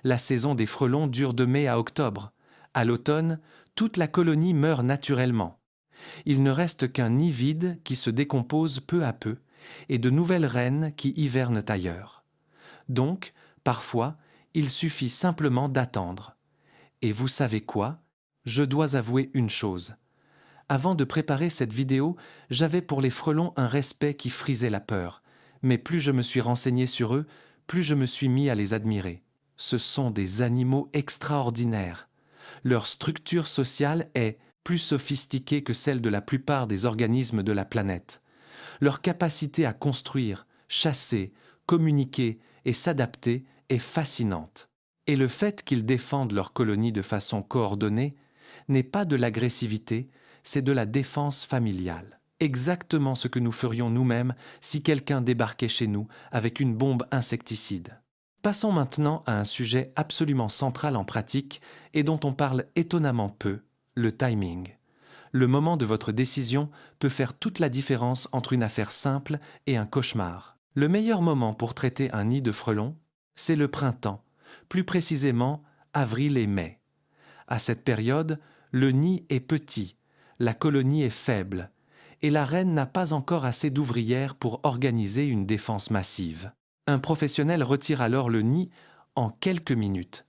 La saison des frelons dure de mai à octobre. À l'automne, toute la colonie meurt naturellement. Il ne reste qu'un nid vide qui se décompose peu à peu et de nouvelles reines qui hivernent ailleurs. Donc, parfois, il suffit simplement d'attendre. Et vous savez quoi? Je dois avouer une chose. Avant de préparer cette vidéo, j'avais pour les frelons un respect qui frisait la peur. Mais plus je me suis renseigné sur eux, plus je me suis mis à les admirer. Ce sont des animaux extraordinaires. Leur structure sociale est plus sophistiquée que celle de la plupart des organismes de la planète. Leur capacité à construire, chasser, communiquer et s'adapter est fascinante. Et le fait qu'ils défendent leur colonie de façon coordonnée n'est pas de l'agressivité, c'est de la défense familiale. Exactement ce que nous ferions nous-mêmes si quelqu'un débarquait chez nous avec une bombe insecticide. Passons maintenant à un sujet absolument central en pratique et dont on parle étonnamment peu, le timing. Le moment de votre décision peut faire toute la différence entre une affaire simple et un cauchemar. Le meilleur moment pour traiter un nid de frelons, c'est le printemps, plus précisément avril et mai. À cette période, le nid est petit, la colonie est faible, et la reine n'a pas encore assez d'ouvrières pour organiser une défense massive. Un professionnel retire alors le nid en quelques minutes.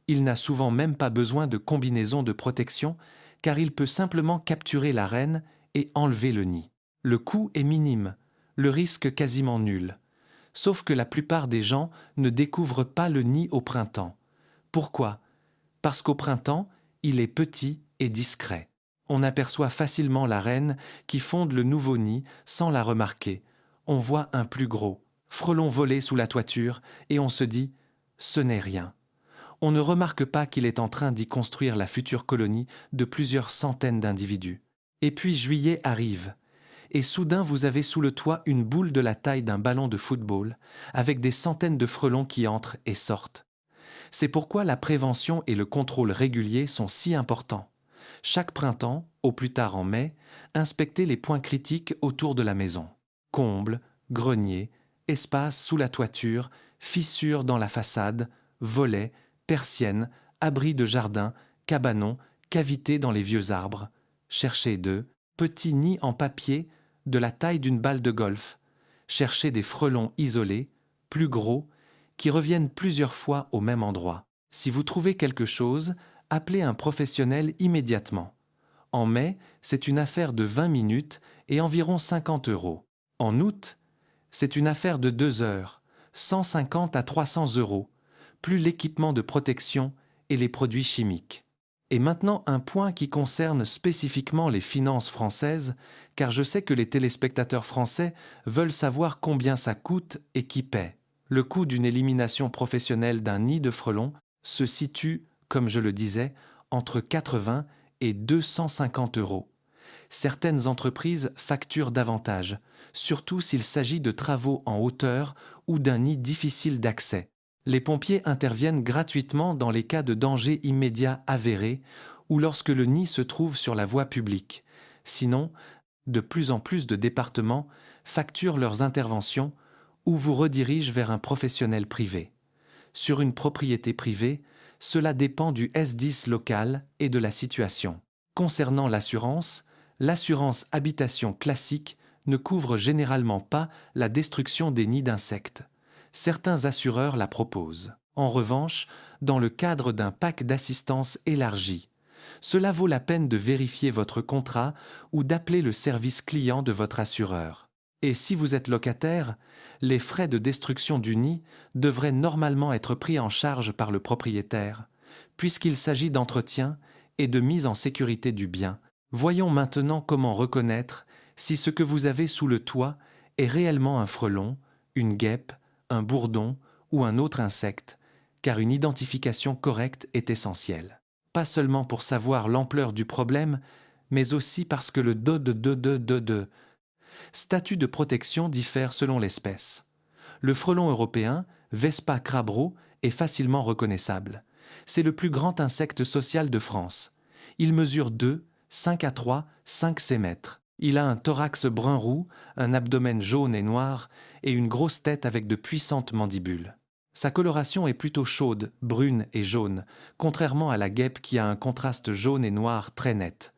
Il n'a souvent même pas besoin de combinaison de protection car il peut simplement capturer la reine et enlever le nid. Le coût est minime, le risque quasiment nul. Sauf que la plupart des gens ne découvrent pas le nid au printemps. Pourquoi? Parce qu'au printemps, il est petit et discret. On aperçoit facilement la reine qui fonde le nouveau nid sans la remarquer. On voit un plus gros frelon voler sous la toiture et on se dit « ce n'est rien ». On ne remarque pas qu'il est en train d'y construire la future colonie de plusieurs centaines d'individus. Et puis juillet arrive, et soudain vous avez sous le toit une boule de la taille d'un ballon de football, avec des centaines de frelons qui entrent et sortent. C'est pourquoi la prévention et le contrôle régulier sont si importants. Chaque printemps, au plus tard en mai, inspectez les points critiques autour de la maison. Combles, greniers, espaces sous la toiture, fissures dans la façade, volets, persiennes, abris de jardin, cabanons, cavités dans les vieux arbres. Cherchez de petits nids en papier de la taille d'une balle de golf. Cherchez des frelons isolés, plus gros, qui reviennent plusieurs fois au même endroit. Si vous trouvez quelque chose, appelez un professionnel immédiatement. En mai, c'est une affaire de 20 minutes et environ 50 €. En août, C'est une affaire de 2 heures, 150 à 300 €, plus l'équipement de protection et les produits chimiques. Et maintenant un point qui concerne spécifiquement les finances françaises, car je sais que les téléspectateurs français veulent savoir combien ça coûte et qui paie. Le coût d'une élimination professionnelle d'un nid de frelons se situe, comme je le disais, entre 80 et 250 €. Certaines entreprises facturent davantage, surtout s'il s'agit de travaux en hauteur ou d'un nid difficile d'accès. Les pompiers interviennent gratuitement dans les cas de danger immédiat avéré ou lorsque le nid se trouve sur la voie publique. Sinon, de plus en plus de départements facturent leurs interventions ou vous redirigent vers un professionnel privé. Sur une propriété privée, cela dépend du SDIS local et de la situation. Concernant l'assurance habitation classique ne couvre généralement pas la destruction des nids d'insectes. Certains assureurs la proposent. En revanche, dans le cadre d'un pack d'assistance élargi, cela vaut la peine de vérifier votre contrat ou d'appeler le service client de votre assureur. Et si vous êtes locataire, les frais de destruction du nid devraient normalement être pris en charge par le propriétaire, puisqu'il s'agit d'entretien et de mise en sécurité du bien. Voyons maintenant comment reconnaître si ce que vous avez sous le toit est réellement un frelon, une guêpe, un bourdon ou un autre insecte, car une identification correcte est essentielle. Pas seulement pour savoir l'ampleur du problème, mais aussi parce que le statut de protection diffère selon l'espèce. Le frelon européen, Vespa crabro, est facilement reconnaissable. C'est le plus grand insecte social de France. Il mesure 5 à 5 cm. Il a un thorax brun-roux, un abdomen jaune et noir et une grosse tête avec de puissantes mandibules. Sa coloration est plutôt chaude, brune et jaune, contrairement à la guêpe qui a un contraste jaune et noir très net.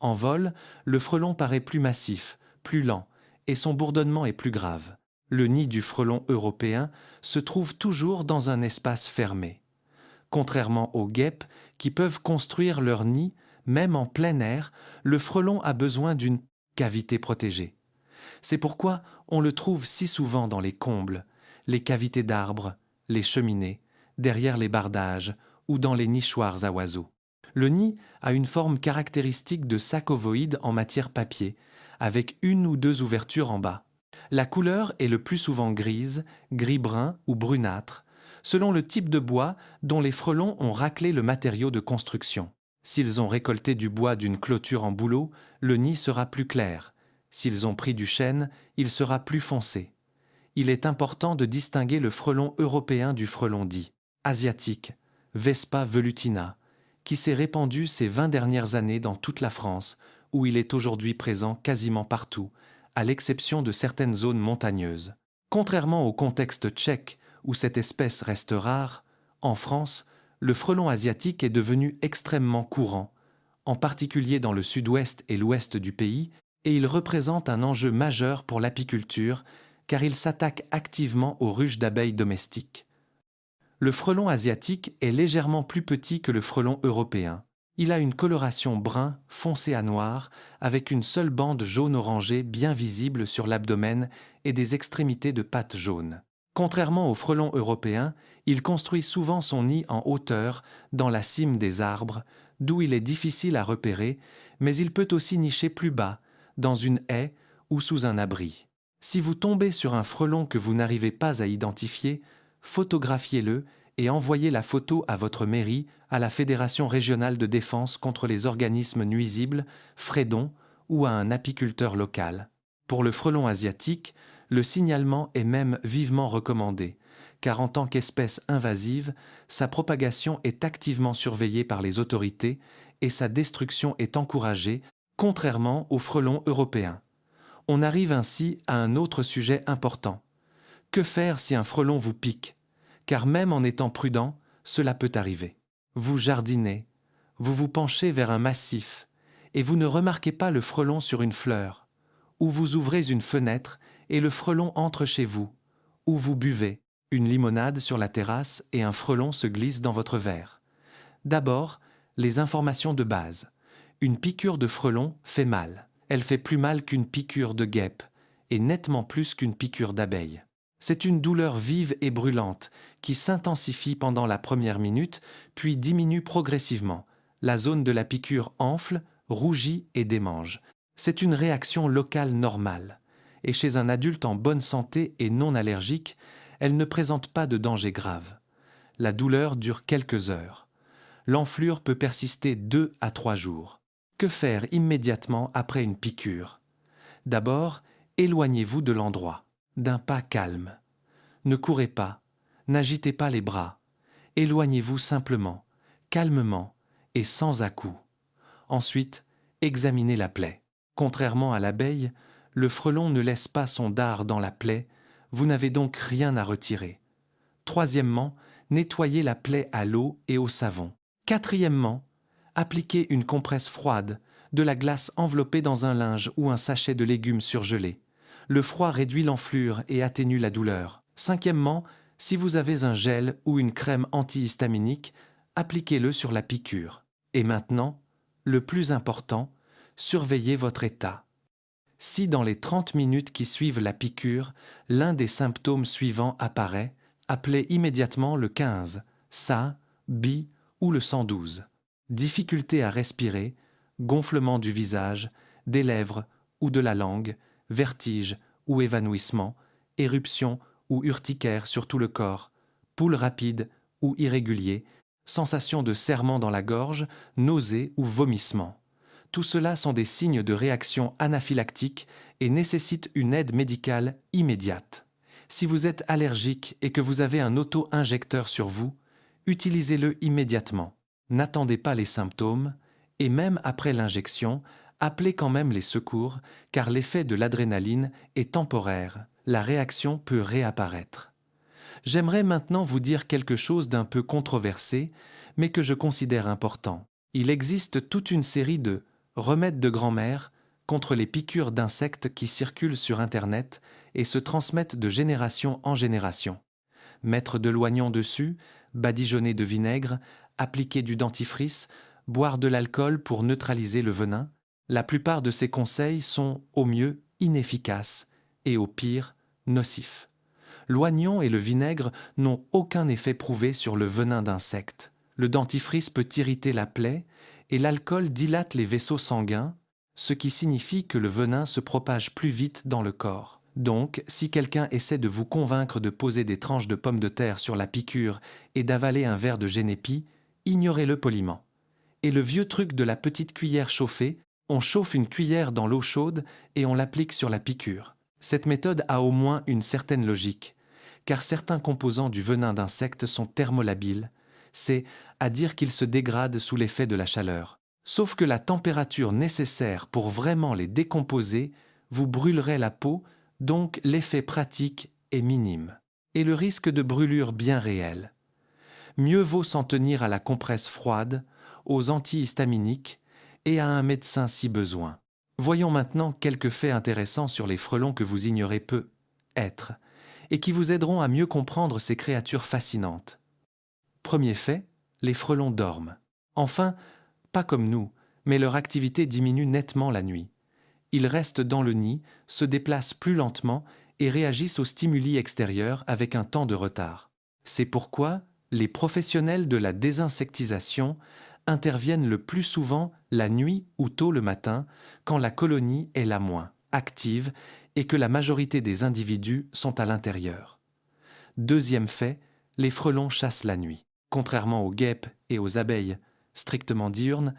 En vol, le frelon paraît plus massif, plus lent, et son bourdonnement est plus grave. Le nid du frelon européen se trouve toujours dans un espace fermé. Contrairement aux guêpes qui peuvent construire leur nid, même en plein air, le frelon a besoin d'une cavité protégée. C'est pourquoi on le trouve si souvent dans les combles, les cavités d'arbres, les cheminées, derrière les bardages ou dans les nichoirs à oiseaux. Le nid a une forme caractéristique de sac ovoïde en matière papier, avec 1 ou 2 ouvertures en bas. La couleur est le plus souvent grise, gris-brun ou brunâtre, selon le type de bois dont les frelons ont raclé le matériau de construction. S'ils ont récolté du bois d'une clôture en bouleau, le nid sera plus clair. S'ils ont pris du chêne, il sera plus foncé. Il est important de distinguer le frelon européen du frelon dit asiatique, Vespa velutina, qui s'est répandu ces 20 dernières années dans toute la France, où il est aujourd'hui présent quasiment partout, à l'exception de certaines zones montagneuses. Contrairement au contexte tchèque, où cette espèce reste rare, en France, le frelon asiatique est devenu extrêmement courant, en particulier dans le sud-ouest et l'ouest du pays, et il représente un enjeu majeur pour l'apiculture, car il s'attaque activement aux ruches d'abeilles domestiques. Le frelon asiatique est légèrement plus petit que le frelon européen. Il a une coloration brun foncé à noir, avec une seule bande jaune-orangé bien visible sur l'abdomen et des extrémités de pattes jaunes. Contrairement au frelon européen, il construit souvent son nid en hauteur, dans la cime des arbres, d'où il est difficile à repérer, mais il peut aussi nicher plus bas, dans une haie ou sous un abri. Si vous tombez sur un frelon que vous n'arrivez pas à identifier, photographiez-le et envoyez la photo à votre mairie, à la Fédération régionale de défense contre les organismes nuisibles, Fredon, ou à un apiculteur local. Pour le frelon asiatique, le signalement est même vivement recommandé, car en tant qu'espèce invasive, sa propagation est activement surveillée par les autorités et sa destruction est encouragée, contrairement aux frelons européens. On arrive ainsi à un autre sujet important. Que faire si un frelon vous pique ? Car même en étant prudent, cela peut arriver. Vous jardinez, vous vous penchez vers un massif, et vous ne remarquez pas le frelon sur une fleur, ou vous ouvrez une fenêtre et le frelon entre chez vous, ou vous buvez une limonade sur la terrasse et un frelon se glisse dans votre verre. D'abord, les informations de base. Une piqûre de frelon fait mal. Elle fait plus mal qu'une piqûre de guêpe, et nettement plus qu'une piqûre d'abeille. C'est une douleur vive et brûlante qui s'intensifie pendant la première minute, puis diminue progressivement. La zone de la piqûre enfle, rougit et démange. C'est une réaction locale normale. Et chez un adulte en bonne santé et non allergique, elle ne présente pas de danger grave. La douleur dure quelques heures. L'enflure peut persister 2 à 3 jours. Que faire immédiatement après une piqûre? D'abord, éloignez-vous de l'endroit, d'un pas calme. Ne courez pas, n'agitez pas les bras. Éloignez-vous simplement, calmement et sans à-coups. Ensuite, examinez la plaie. Contrairement à l'abeille, le frelon ne laisse pas son dard dans la plaie, vous n'avez donc rien à retirer. Troisièmement, nettoyez la plaie à l'eau et au savon. Quatrièmement, appliquez une compresse froide, de la glace enveloppée dans un linge ou un sachet de légumes surgelés. Le froid réduit l'enflure et atténue la douleur. Cinquièmement, si vous avez un gel ou une crème antihistaminique, appliquez-le sur la piqûre. Et maintenant, le plus important, surveillez votre état. Si dans les 30 minutes qui suivent la piqûre, l'un des symptômes suivants apparaît, appelez immédiatement le 15, SA, BI ou le 112. Difficulté à respirer, gonflement du visage, des lèvres ou de la langue, vertige ou évanouissement, éruption ou urticaire sur tout le corps, pouls rapide ou irrégulier, sensation de serrement dans la gorge, nausée ou vomissement. Tout cela sont des signes de réaction anaphylactique et nécessitent une aide médicale immédiate. Si vous êtes allergique et que vous avez un auto-injecteur sur vous, utilisez-le immédiatement. N'attendez pas les symptômes et même après l'injection, appelez quand même les secours car l'effet de l'adrénaline est temporaire. La réaction peut réapparaître. J'aimerais maintenant vous dire quelque chose d'un peu controversé, mais que je considère important. Il existe toute une série de remèdes de grand-mère contre les piqûres d'insectes qui circulent sur Internet et se transmettent de génération en génération. Mettre de l'oignon dessus, badigeonner de vinaigre, appliquer du dentifrice, boire de l'alcool pour neutraliser le venin, la plupart de ces conseils sont au mieux inefficaces et au pire nocifs. L'oignon et le vinaigre n'ont aucun effet prouvé sur le venin d'insectes. Le dentifrice peut irriter la plaie et l'alcool dilate les vaisseaux sanguins, ce qui signifie que le venin se propage plus vite dans le corps. Donc, si quelqu'un essaie de vous convaincre de poser des tranches de pommes de terre sur la piqûre et d'avaler un verre de génépi, ignorez-le poliment. Et le vieux truc de la petite cuillère chauffée, on chauffe une cuillère dans l'eau chaude et on l'applique sur la piqûre. Cette méthode a au moins une certaine logique, car certains composants du venin d'insectes sont thermolabiles, c'est à dire qu'ils se dégradent sous l'effet de la chaleur. Sauf que la température nécessaire pour vraiment les décomposer vous brûlerait la peau, donc l'effet pratique est minime. Et le risque de brûlure bien réel. Mieux vaut s'en tenir à la compresse froide, aux antihistaminiques et à un médecin si besoin. Voyons maintenant quelques faits intéressants sur les frelons que vous ignorez peu être, et qui vous aideront à mieux comprendre ces créatures fascinantes. Premier fait, les frelons dorment. Enfin, pas comme nous, mais leur activité diminue nettement la nuit. Ils restent dans le nid, se déplacent plus lentement et réagissent aux stimuli extérieurs avec un temps de retard. C'est pourquoi les professionnels de la désinsectisation interviennent le plus souvent la nuit ou tôt le matin, quand la colonie est la moins active et que la majorité des individus sont à l'intérieur. Deuxième fait, les frelons chassent la nuit. Contrairement aux guêpes et aux abeilles strictement diurnes,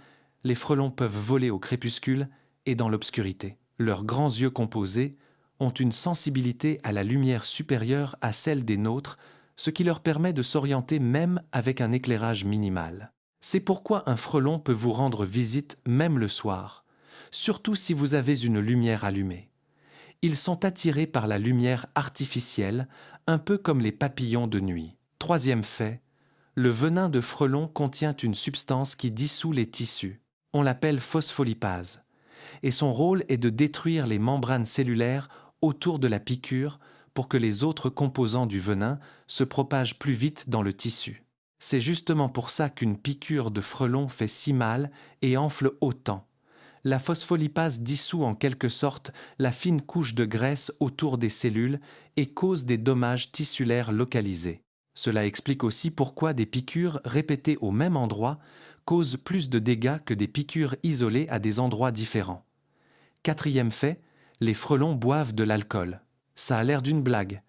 les frelons peuvent voler au crépuscule et dans l'obscurité. Leurs grands yeux composés ont une sensibilité à la lumière supérieure à celle des nôtres, ce qui leur permet de s'orienter même avec un éclairage minimal. C'est pourquoi un frelon peut vous rendre visite même le soir, surtout si vous avez une lumière allumée. Ils sont attirés par la lumière artificielle, un peu comme les papillons de nuit. Troisième fait, le venin de frelon contient une substance qui dissout les tissus. On l'appelle phospholipase. Et son rôle est de détruire les membranes cellulaires autour de la piqûre pour que les autres composants du venin se propagent plus vite dans le tissu. C'est justement pour ça qu'une piqûre de frelon fait si mal et enfle autant. la phospholipase dissout en quelque sorte la fine couche de graisse autour des cellules et cause des dommages tissulaires localisés. Cela explique aussi pourquoi des piqûres répétées au même endroit causent plus de dégâts que des piqûres isolées à des endroits différents. Quatrième fait, les frelons boivent de l'alcool. Ça a l'air d'une blague,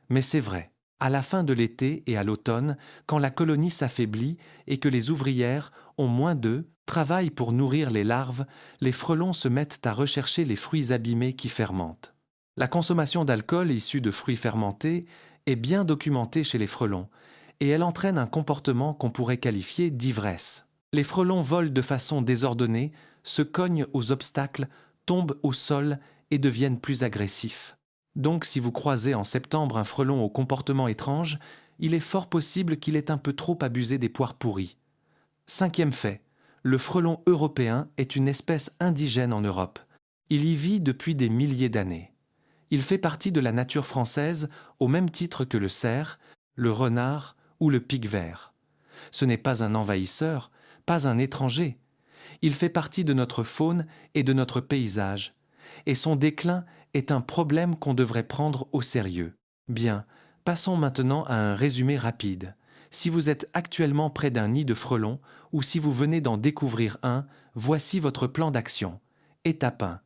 mais c'est vrai. À la fin de l'été et à l'automne, quand la colonie s'affaiblit et que les ouvrières ont moins d'œufs, travaillent pour nourrir les larves, les frelons se mettent à rechercher les fruits abîmés qui fermentent. La consommation d'alcool issue de fruits fermentés est bien documentée chez les frelons, et elle entraîne un comportement qu'on pourrait qualifier d'ivresse. Les frelons volent de façon désordonnée, se cognent aux obstacles, tombent au sol et deviennent plus agressifs. Donc si vous croisez en septembre un frelon au comportement étrange, il est fort possible qu'il ait un peu trop abusé des poires pourries. Cinquième fait, le frelon européen est une espèce indigène en Europe. Il y vit depuis des milliers d'années. Il fait partie de la nature française au même titre que le cerf, le renard ou le pic-vert. Ce n'est pas un envahisseur, pas un étranger. Il fait partie de notre faune et de notre paysage, et son déclin est un problème qu'on devrait prendre au sérieux. Bien, passons maintenant à un résumé rapide. Si vous êtes actuellement près d'un nid de frelons ou si vous venez d'en découvrir un, voici votre plan d'action. Étape 1.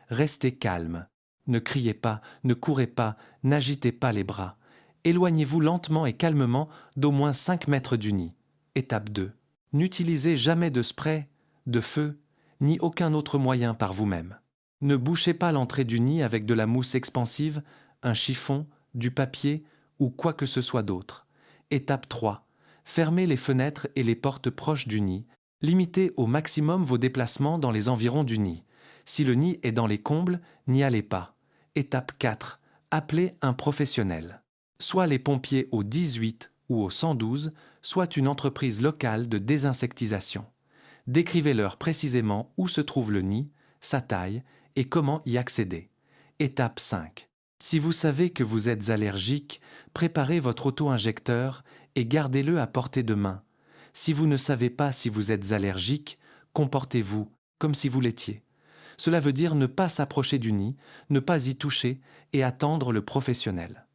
Restez calme. Ne criez pas, ne courez pas, n'agitez pas les bras. Éloignez-vous lentement et calmement d'au moins 5 mètres du nid. Étape 2. N'utilisez jamais de spray, de feu, ni aucun autre moyen par vous-même. Ne bouchez pas l'entrée du nid avec de la mousse expansive, un chiffon, du papier ou quoi que ce soit d'autre. Étape 3. Fermez les fenêtres et les portes proches du nid. Limitez au maximum vos déplacements dans les environs du nid. Si le nid est dans les combles, n'y allez pas. Étape 4. Appelez un professionnel. Soit les pompiers au 18 ou au 112, soit une entreprise locale de désinsectisation. Décrivez-leur précisément où se trouve le nid, sa taille et comment y accéder. Étape 5. Si vous savez que vous êtes allergique, préparez votre auto-injecteur et gardez-le à portée de main. Si vous ne savez pas si vous êtes allergique, comportez-vous comme si vous l'étiez. Cela veut dire ne pas s'approcher du nid, ne pas y toucher et attendre le professionnel.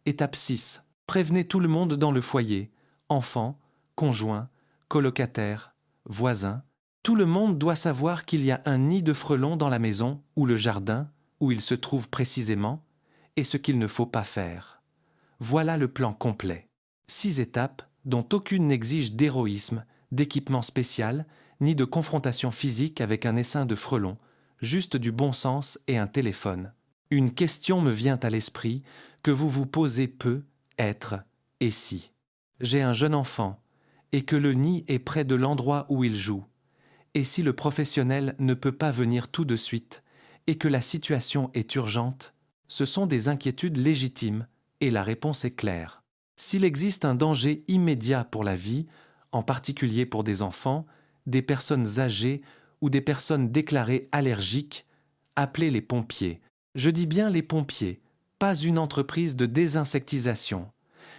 Étape 6. Prévenez tout le monde dans le foyer, enfants, conjoints, colocataires, voisins. Tout le monde doit savoir qu'il y a un nid de frelons dans la maison ou le jardin où il se trouve précisément et ce qu'il ne faut pas faire. Voilà le plan complet. 6 étapes dont aucune n'exige d'héroïsme, d'équipement spécial, ni de confrontation physique avec un essaim de frelons, juste du bon sens et un téléphone. Une question me vient à l'esprit que vous vous posez peut être « et si ?» J'ai un jeune enfant et que le nid est près de l'endroit où il joue. Et si le professionnel ne peut pas venir tout de suite et que la situation est urgente, ce sont des inquiétudes légitimes et la réponse est claire. S'il existe un danger immédiat pour la vie, en particulier pour des enfants, des personnes âgées ou des personnes déclarées allergiques, appelez les pompiers. Je dis bien les pompiers, pas une entreprise de désinsectisation.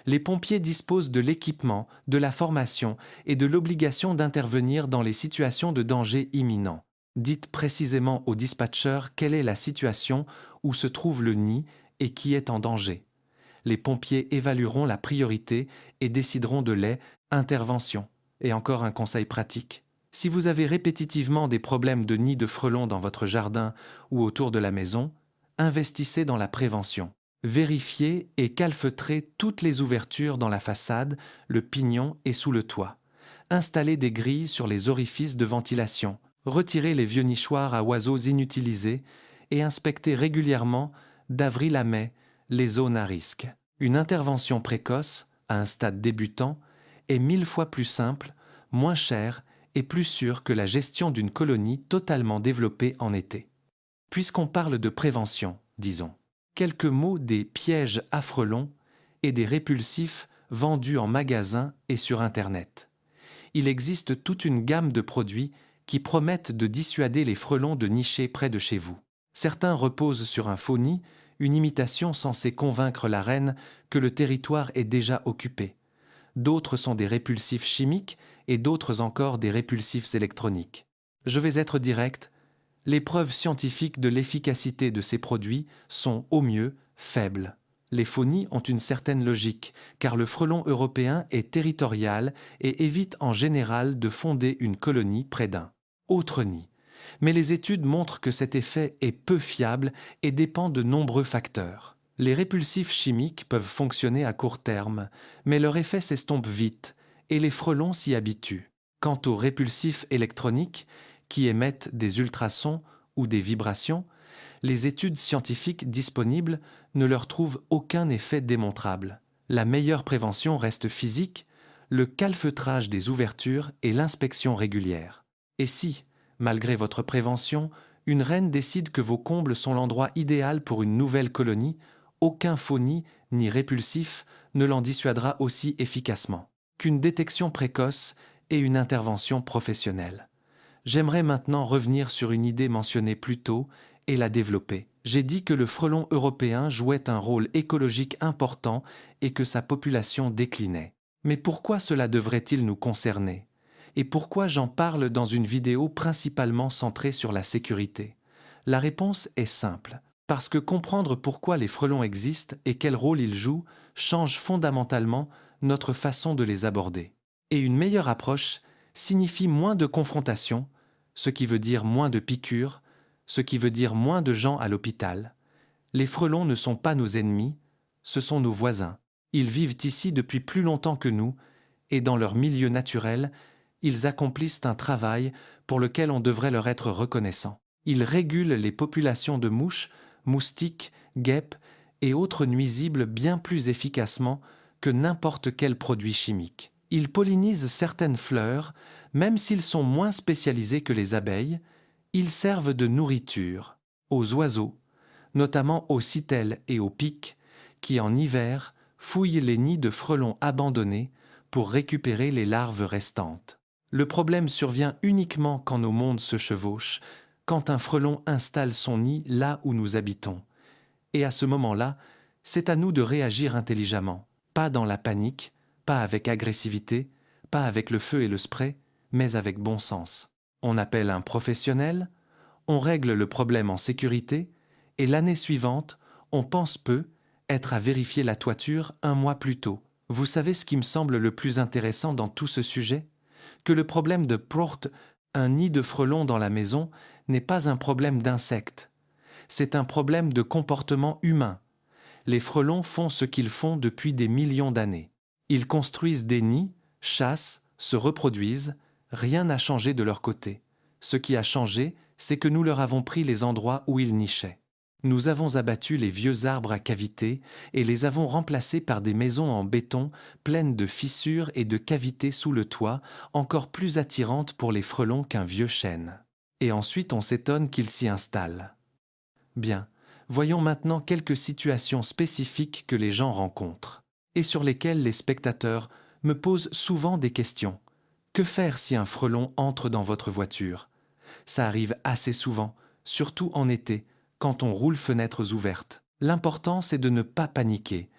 Les pompiers disposent de l'équipement, de la formation et de l'obligation d'intervenir dans les situations de danger imminent. Dites précisément au dispatcher quelle est la situation où se trouve le nid et qui est en danger. Les pompiers évalueront la priorité et décideront de l'intervention. Et encore un conseil pratique. Si vous avez répétitivement des problèmes de nid de frelons dans votre jardin ou autour de la maison, investissez dans la prévention. Vérifiez et calfeutrez toutes les ouvertures dans la façade, le pignon et sous le toit. Installez des grilles sur les orifices de ventilation. Retirez les vieux nichoirs à oiseaux inutilisés et inspectez régulièrement, d'avril à mai, les zones à risque. Une intervention précoce, à un stade débutant, est 1000 fois plus simple, moins chère et plus sûre que la gestion d'une colonie totalement développée en été. Puisqu'on parle de prévention, disons, quelques mots des pièges à frelons et des répulsifs vendus en magasin et sur Internet. Il existe toute une gamme de produits qui promettent de dissuader les frelons de nicher près de chez vous. Certains reposent sur un faux nid, une imitation censée convaincre la reine que le territoire est déjà occupé. D'autres sont des répulsifs chimiques et d'autres encore des répulsifs électroniques. Je vais être direct, Les preuves scientifiques de l'efficacité de ces produits sont, au mieux, faibles. Les faux nids ont une certaine logique, car le frelon européen est territorial et évite en général de fonder une colonie près d'un autre nid. Mais les études montrent que cet effet est peu fiable et dépend de nombreux facteurs. Les répulsifs chimiques peuvent fonctionner à court terme, mais leur effet s'estompe vite et les frelons s'y habituent. Quant aux répulsifs électroniques, qui émettent des ultrasons ou des vibrations, les études scientifiques disponibles ne leur trouvent aucun effet démontrable. La meilleure prévention reste physique, le calfeutrage des ouvertures et l'inspection régulière. Et si, malgré votre prévention, une reine décide que vos combles sont l'endroit idéal pour une nouvelle colonie, aucun faux nid ni répulsif ne l'en dissuadera aussi efficacement qu'une détection précoce et une intervention professionnelle. J'aimerais maintenant revenir sur une idée mentionnée plus tôt et la développer. J'ai dit que le frelon européen jouait un rôle écologique important et que sa population déclinait. Mais pourquoi cela devrait-il nous concerner? Et pourquoi j'en parle dans une vidéo principalement centrée sur la sécurité? La réponse est simple. Parce que comprendre pourquoi les frelons existent et quel rôle ils jouent change fondamentalement notre façon de les aborder. Et une meilleure approche signifie moins de confrontations, ce qui veut dire moins de piqûres, ce qui veut dire moins de gens à l'hôpital. Les frelons ne sont pas nos ennemis, ce sont nos voisins. Ils vivent ici depuis plus longtemps que nous, et dans leur milieu naturel, ils accomplissent un travail pour lequel on devrait leur être reconnaissant. Ils régulent les populations de mouches, moustiques, guêpes et autres nuisibles bien plus efficacement que n'importe quel produit chimique. Ils pollinisent certaines fleurs, même s'ils sont moins spécialisés que les abeilles, ils servent de nourriture aux oiseaux, notamment aux citelles et aux pics, qui en hiver fouillent les nids de frelons abandonnés pour récupérer les larves restantes. Le problème survient uniquement quand nos mondes se chevauchent, quand un frelon installe son nid là où nous habitons. Et à ce moment-là, c'est à nous de réagir intelligemment, pas dans la panique, pas avec agressivité, pas avec le feu et le spray, mais avec bon sens. On appelle un professionnel, on règle le problème en sécurité, et l'année suivante, on pense peu être à vérifier la toiture un mois plus tôt. Vous savez ce qui me semble le plus intéressant dans tout ce sujet? Que le problème de Procht, un nid de frelons dans la maison, n'est pas un problème d'insectes. C'est un problème de comportement humain. Les frelons font ce qu'ils font depuis des millions d'années. Ils construisent des nids, chassent, se reproduisent, rien n'a changé de leur côté. Ce qui a changé, c'est que nous leur avons pris les endroits où ils nichaient. Nous avons abattu les vieux arbres à cavités et les avons remplacés par des maisons en béton pleines de fissures et de cavités sous le toit, encore plus attirantes pour les frelons qu'un vieux chêne. Et ensuite on s'étonne qu'ils s'y installent. Bien, voyons maintenant quelques situations spécifiques que les gens rencontrent, et sur lesquelles les spectateurs me posent souvent des questions. Que faire si un frelon entre dans votre voiture? Ça arrive assez souvent, surtout en été, quand on roule fenêtres ouvertes. L'important, c'est de ne pas paniquer.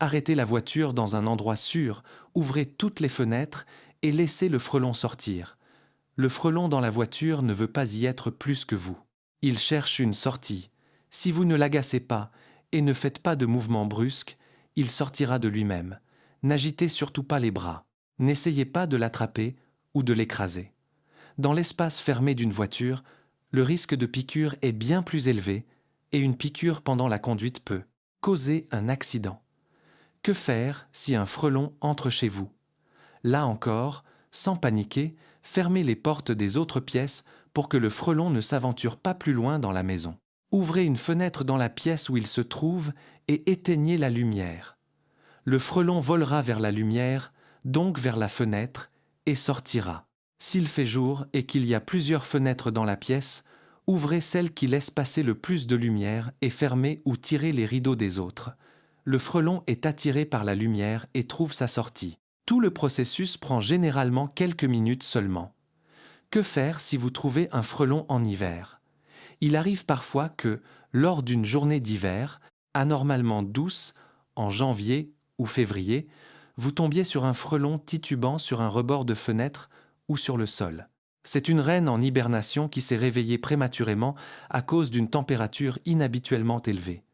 Arrêtez la voiture dans un endroit sûr, ouvrez toutes les fenêtres et laissez le frelon sortir. Le frelon dans la voiture ne veut pas y être plus que vous. Il cherche une sortie. Si vous ne l'agacez pas et ne faites pas de mouvements brusques, il sortira de lui-même. N'agitez surtout pas les bras. N'essayez pas de l'attraper ou de l'écraser. Dans l'espace fermé d'une voiture, le risque de piqûre est bien plus élevé et une piqûre pendant la conduite peut causer un accident. Que faire si un frelon entre chez vous? Là encore, sans paniquer, fermez les portes des autres pièces pour que le frelon ne s'aventure pas plus loin dans la maison. Ouvrez une fenêtre dans la pièce où il se trouve et éteignez la lumière. Le frelon volera vers la lumière, donc vers la fenêtre, et sortira. S'il fait jour et qu'il y a plusieurs fenêtres dans la pièce, ouvrez celle qui laisse passer le plus de lumière et fermez ou tirez les rideaux des autres. Le frelon est attiré par la lumière et trouve sa sortie. Tout le processus prend généralement quelques minutes seulement. Que faire si vous trouvez un frelon en hiver? Il arrive parfois que, lors d'une journée d'hiver, anormalement douce, en janvier ou février, vous tombiez sur un frelon titubant sur un rebord de fenêtre ou sur le sol. C'est une reine en hibernation qui s'est réveillée prématurément à cause d'une température inhabituellement élevée.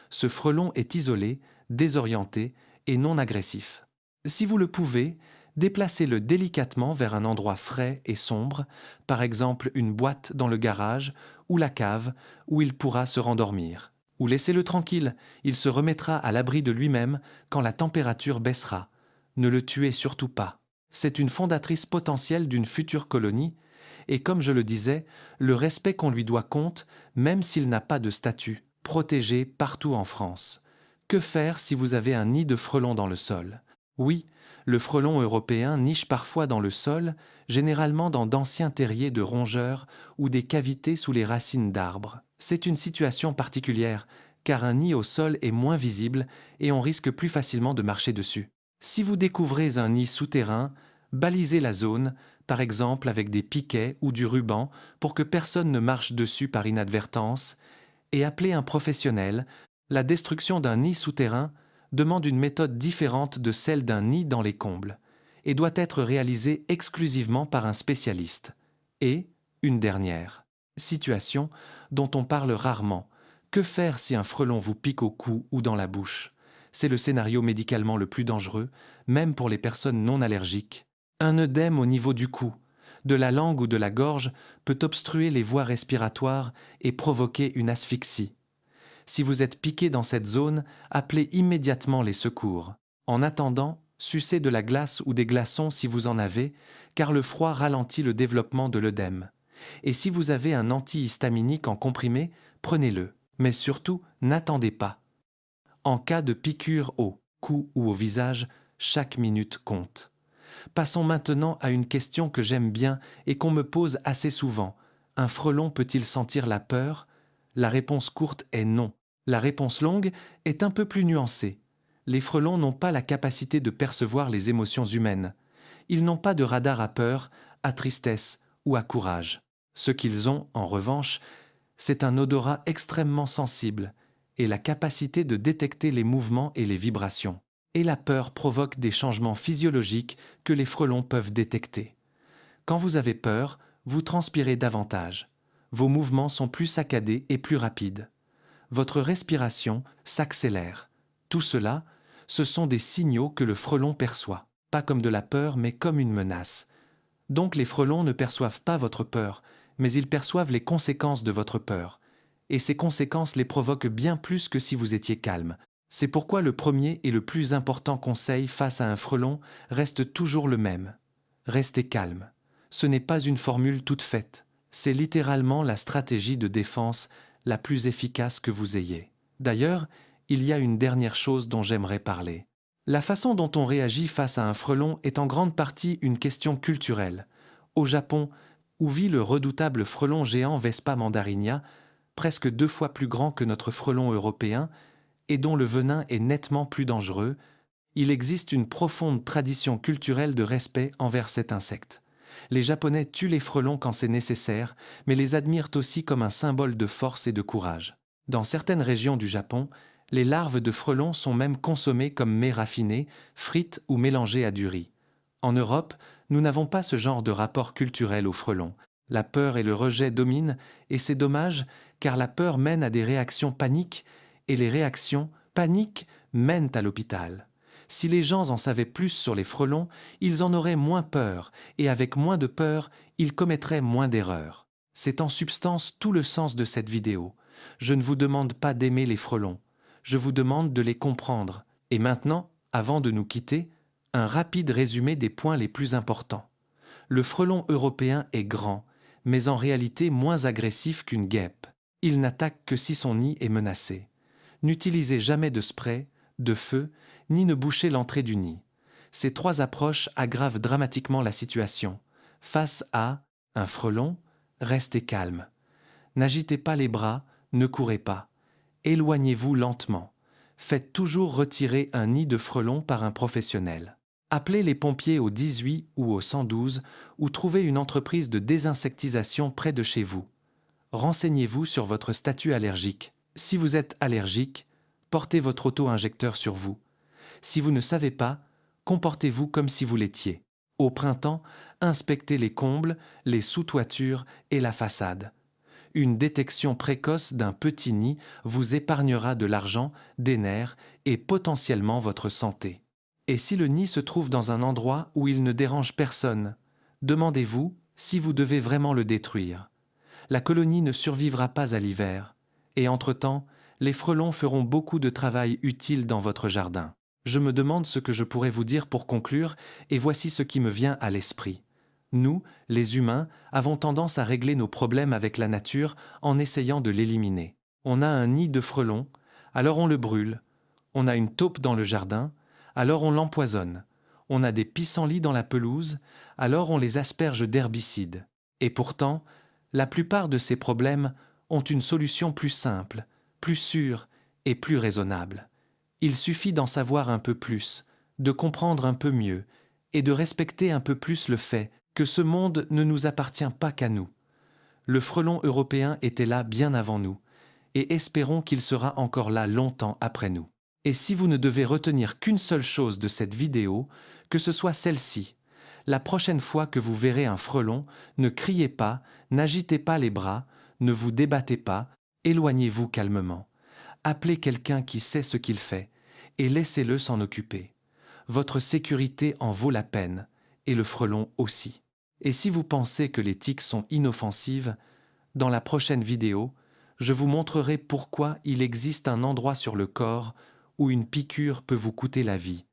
Ce frelon est isolé, désorienté et non agressif. Si vous le pouvez, déplacez-le délicatement vers un endroit frais et sombre, par exemple une boîte dans le garage ou la cave où il pourra se rendormir. Ou laissez-le tranquille, il se remettra à l'abri de lui-même quand la température baissera. Ne le tuez surtout pas. C'est une fondatrice potentielle d'une future colonie, et comme je le disais, le respect qu'on lui doit compte, même s'il n'a pas de statut, protégé partout en France. Que faire si vous avez un nid de frelons dans le sol? Oui, le frelon européen niche parfois dans le sol, généralement dans d'anciens terriers de rongeurs ou des cavités sous les racines d'arbres. C'est une situation particulière, car un nid au sol est moins visible et on risque plus facilement de marcher dessus. Si vous découvrez un nid souterrain, balisez la zone, par exemple avec des piquets ou du ruban pour que personne ne marche dessus par inadvertance, et appelez un professionnel. La destruction d'un nid souterrain demande une méthode différente de celle d'un nid dans les combles et doit être réalisée exclusivement par un spécialiste. Et, une dernière situation dont on parle rarement, que faire si un frelon vous pique au cou ou dans la bouche? C'est le scénario médicalement le plus dangereux, même pour les personnes non allergiques. Un œdème au niveau du cou, de la langue ou de la gorge peut obstruer les voies respiratoires et provoquer une asphyxie. Si vous êtes piqué dans cette zone, appelez immédiatement les secours. En attendant, sucez de la glace ou des glaçons si vous en avez, car le froid ralentit le développement de l'œdème. Et si vous avez un antihistaminique en comprimé, prenez-le. Mais surtout, n'attendez pas. En cas de piqûre au cou ou au visage, chaque minute compte. Passons maintenant à une question que j'aime bien et qu'on me pose assez souvent. Un frelon peut-il sentir la peur? La réponse courte est non. La réponse longue est un peu plus nuancée. Les frelons n'ont pas la capacité de percevoir les émotions humaines. Ils n'ont pas de radar à peur, à tristesse ou à courage. Ce qu'ils ont, en revanche, c'est un odorat extrêmement sensible et la capacité de détecter les mouvements et les vibrations. Et la peur provoque des changements physiologiques que les frelons peuvent détecter. Quand vous avez peur, vous transpirez davantage. Vos mouvements sont plus saccadés et plus rapides. Votre respiration s'accélère. Tout cela, ce sont des signaux que le frelon perçoit, pas comme de la peur, mais comme une menace. Donc les frelons ne perçoivent pas votre peur, mais ils perçoivent les conséquences de votre peur. Et ces conséquences les provoquent bien plus que si vous étiez calme. C'est pourquoi le premier et le plus important conseil face à un frelon reste toujours le même. Restez calme. Ce n'est pas une formule toute faite. C'est littéralement la stratégie de défense la plus efficace que vous ayez. D'ailleurs, il y a une dernière chose dont j'aimerais parler. La façon dont on réagit face à un frelon est en grande partie une question culturelle. Au Japon, où vit le redoutable frelon géant Vespa mandarinia, presque 2 fois plus grand que notre frelon européen, et dont le venin est nettement plus dangereux, il existe une profonde tradition culturelle de respect envers cet insecte. Les Japonais tuent les frelons quand c'est nécessaire, mais les admirent aussi comme un symbole de force et de courage. Dans certaines régions du Japon, les larves de frelons sont même consommées comme mets raffinés, frites ou mélangées à du riz. En Europe, nous n'avons pas ce genre de rapport culturel aux frelons. La peur et le rejet dominent, et c'est dommage, car la peur mène à des réactions paniques, et les réactions paniques mènent à l'hôpital. Si les gens en savaient plus sur les frelons, ils en auraient moins peur, et avec moins de peur, ils commettraient moins d'erreurs. C'est en substance tout le sens de cette vidéo. Je ne vous demande pas d'aimer les frelons, je vous demande de les comprendre. Et maintenant, avant de nous quitter, un rapide résumé des points les plus importants. Le frelon européen est grand, mais en réalité moins agressif qu'une guêpe. Il n'attaque que si son nid est menacé. N'utilisez jamais de spray, de feu, ni ne bouchez l'entrée du nid. Ces 3 approches aggravent dramatiquement la situation. Face à un frelon, restez calme. N'agitez pas les bras, ne courez pas. Éloignez-vous lentement. Faites toujours retirer un nid de frelons par un professionnel. Appelez les pompiers au 18 ou au 112 ou trouvez une entreprise de désinsectisation près de chez vous. Renseignez-vous sur votre statut allergique. Si vous êtes allergique, portez votre auto-injecteur sur vous. Si vous ne savez pas, comportez-vous comme si vous l'étiez. Au printemps, inspectez les combles, les sous-toitures et la façade. Une détection précoce d'un petit nid vous épargnera de l'argent, des nerfs et potentiellement votre santé. Et si le nid se trouve dans un endroit où il ne dérange personne, demandez-vous si vous devez vraiment le détruire. La colonie ne survivra pas à l'hiver, et entre-temps, les frelons feront beaucoup de travail utile dans votre jardin. Je me demande ce que je pourrais vous dire pour conclure, et voici ce qui me vient à l'esprit. Nous, les humains, avons tendance à régler nos problèmes avec la nature en essayant de l'éliminer. On a un nid de frelons, alors on le brûle. On a une taupe dans le jardin, alors on l'empoisonne. On a des pissenlits dans la pelouse, alors on les asperge d'herbicides. Et pourtant, la plupart de ces problèmes ont une solution plus simple, plus sûre et plus raisonnable. Il suffit d'en savoir un peu plus, de comprendre un peu mieux et de respecter un peu plus le fait que ce monde ne nous appartient pas qu'à nous. Le frelon européen était là bien avant nous, et espérons qu'il sera encore là longtemps après nous. Et si vous ne devez retenir qu'une seule chose de cette vidéo, que ce soit celle-ci. La prochaine fois que vous verrez un frelon, ne criez pas, n'agitez pas les bras, ne vous débattez pas, éloignez-vous calmement. Appelez quelqu'un qui sait ce qu'il fait, et laissez-le s'en occuper. Votre sécurité en vaut la peine, et le frelon aussi. Et si vous pensez que les tiques sont inoffensives, dans la prochaine vidéo, je vous montrerai pourquoi il existe un endroit sur le corps où une piqûre peut vous coûter la vie.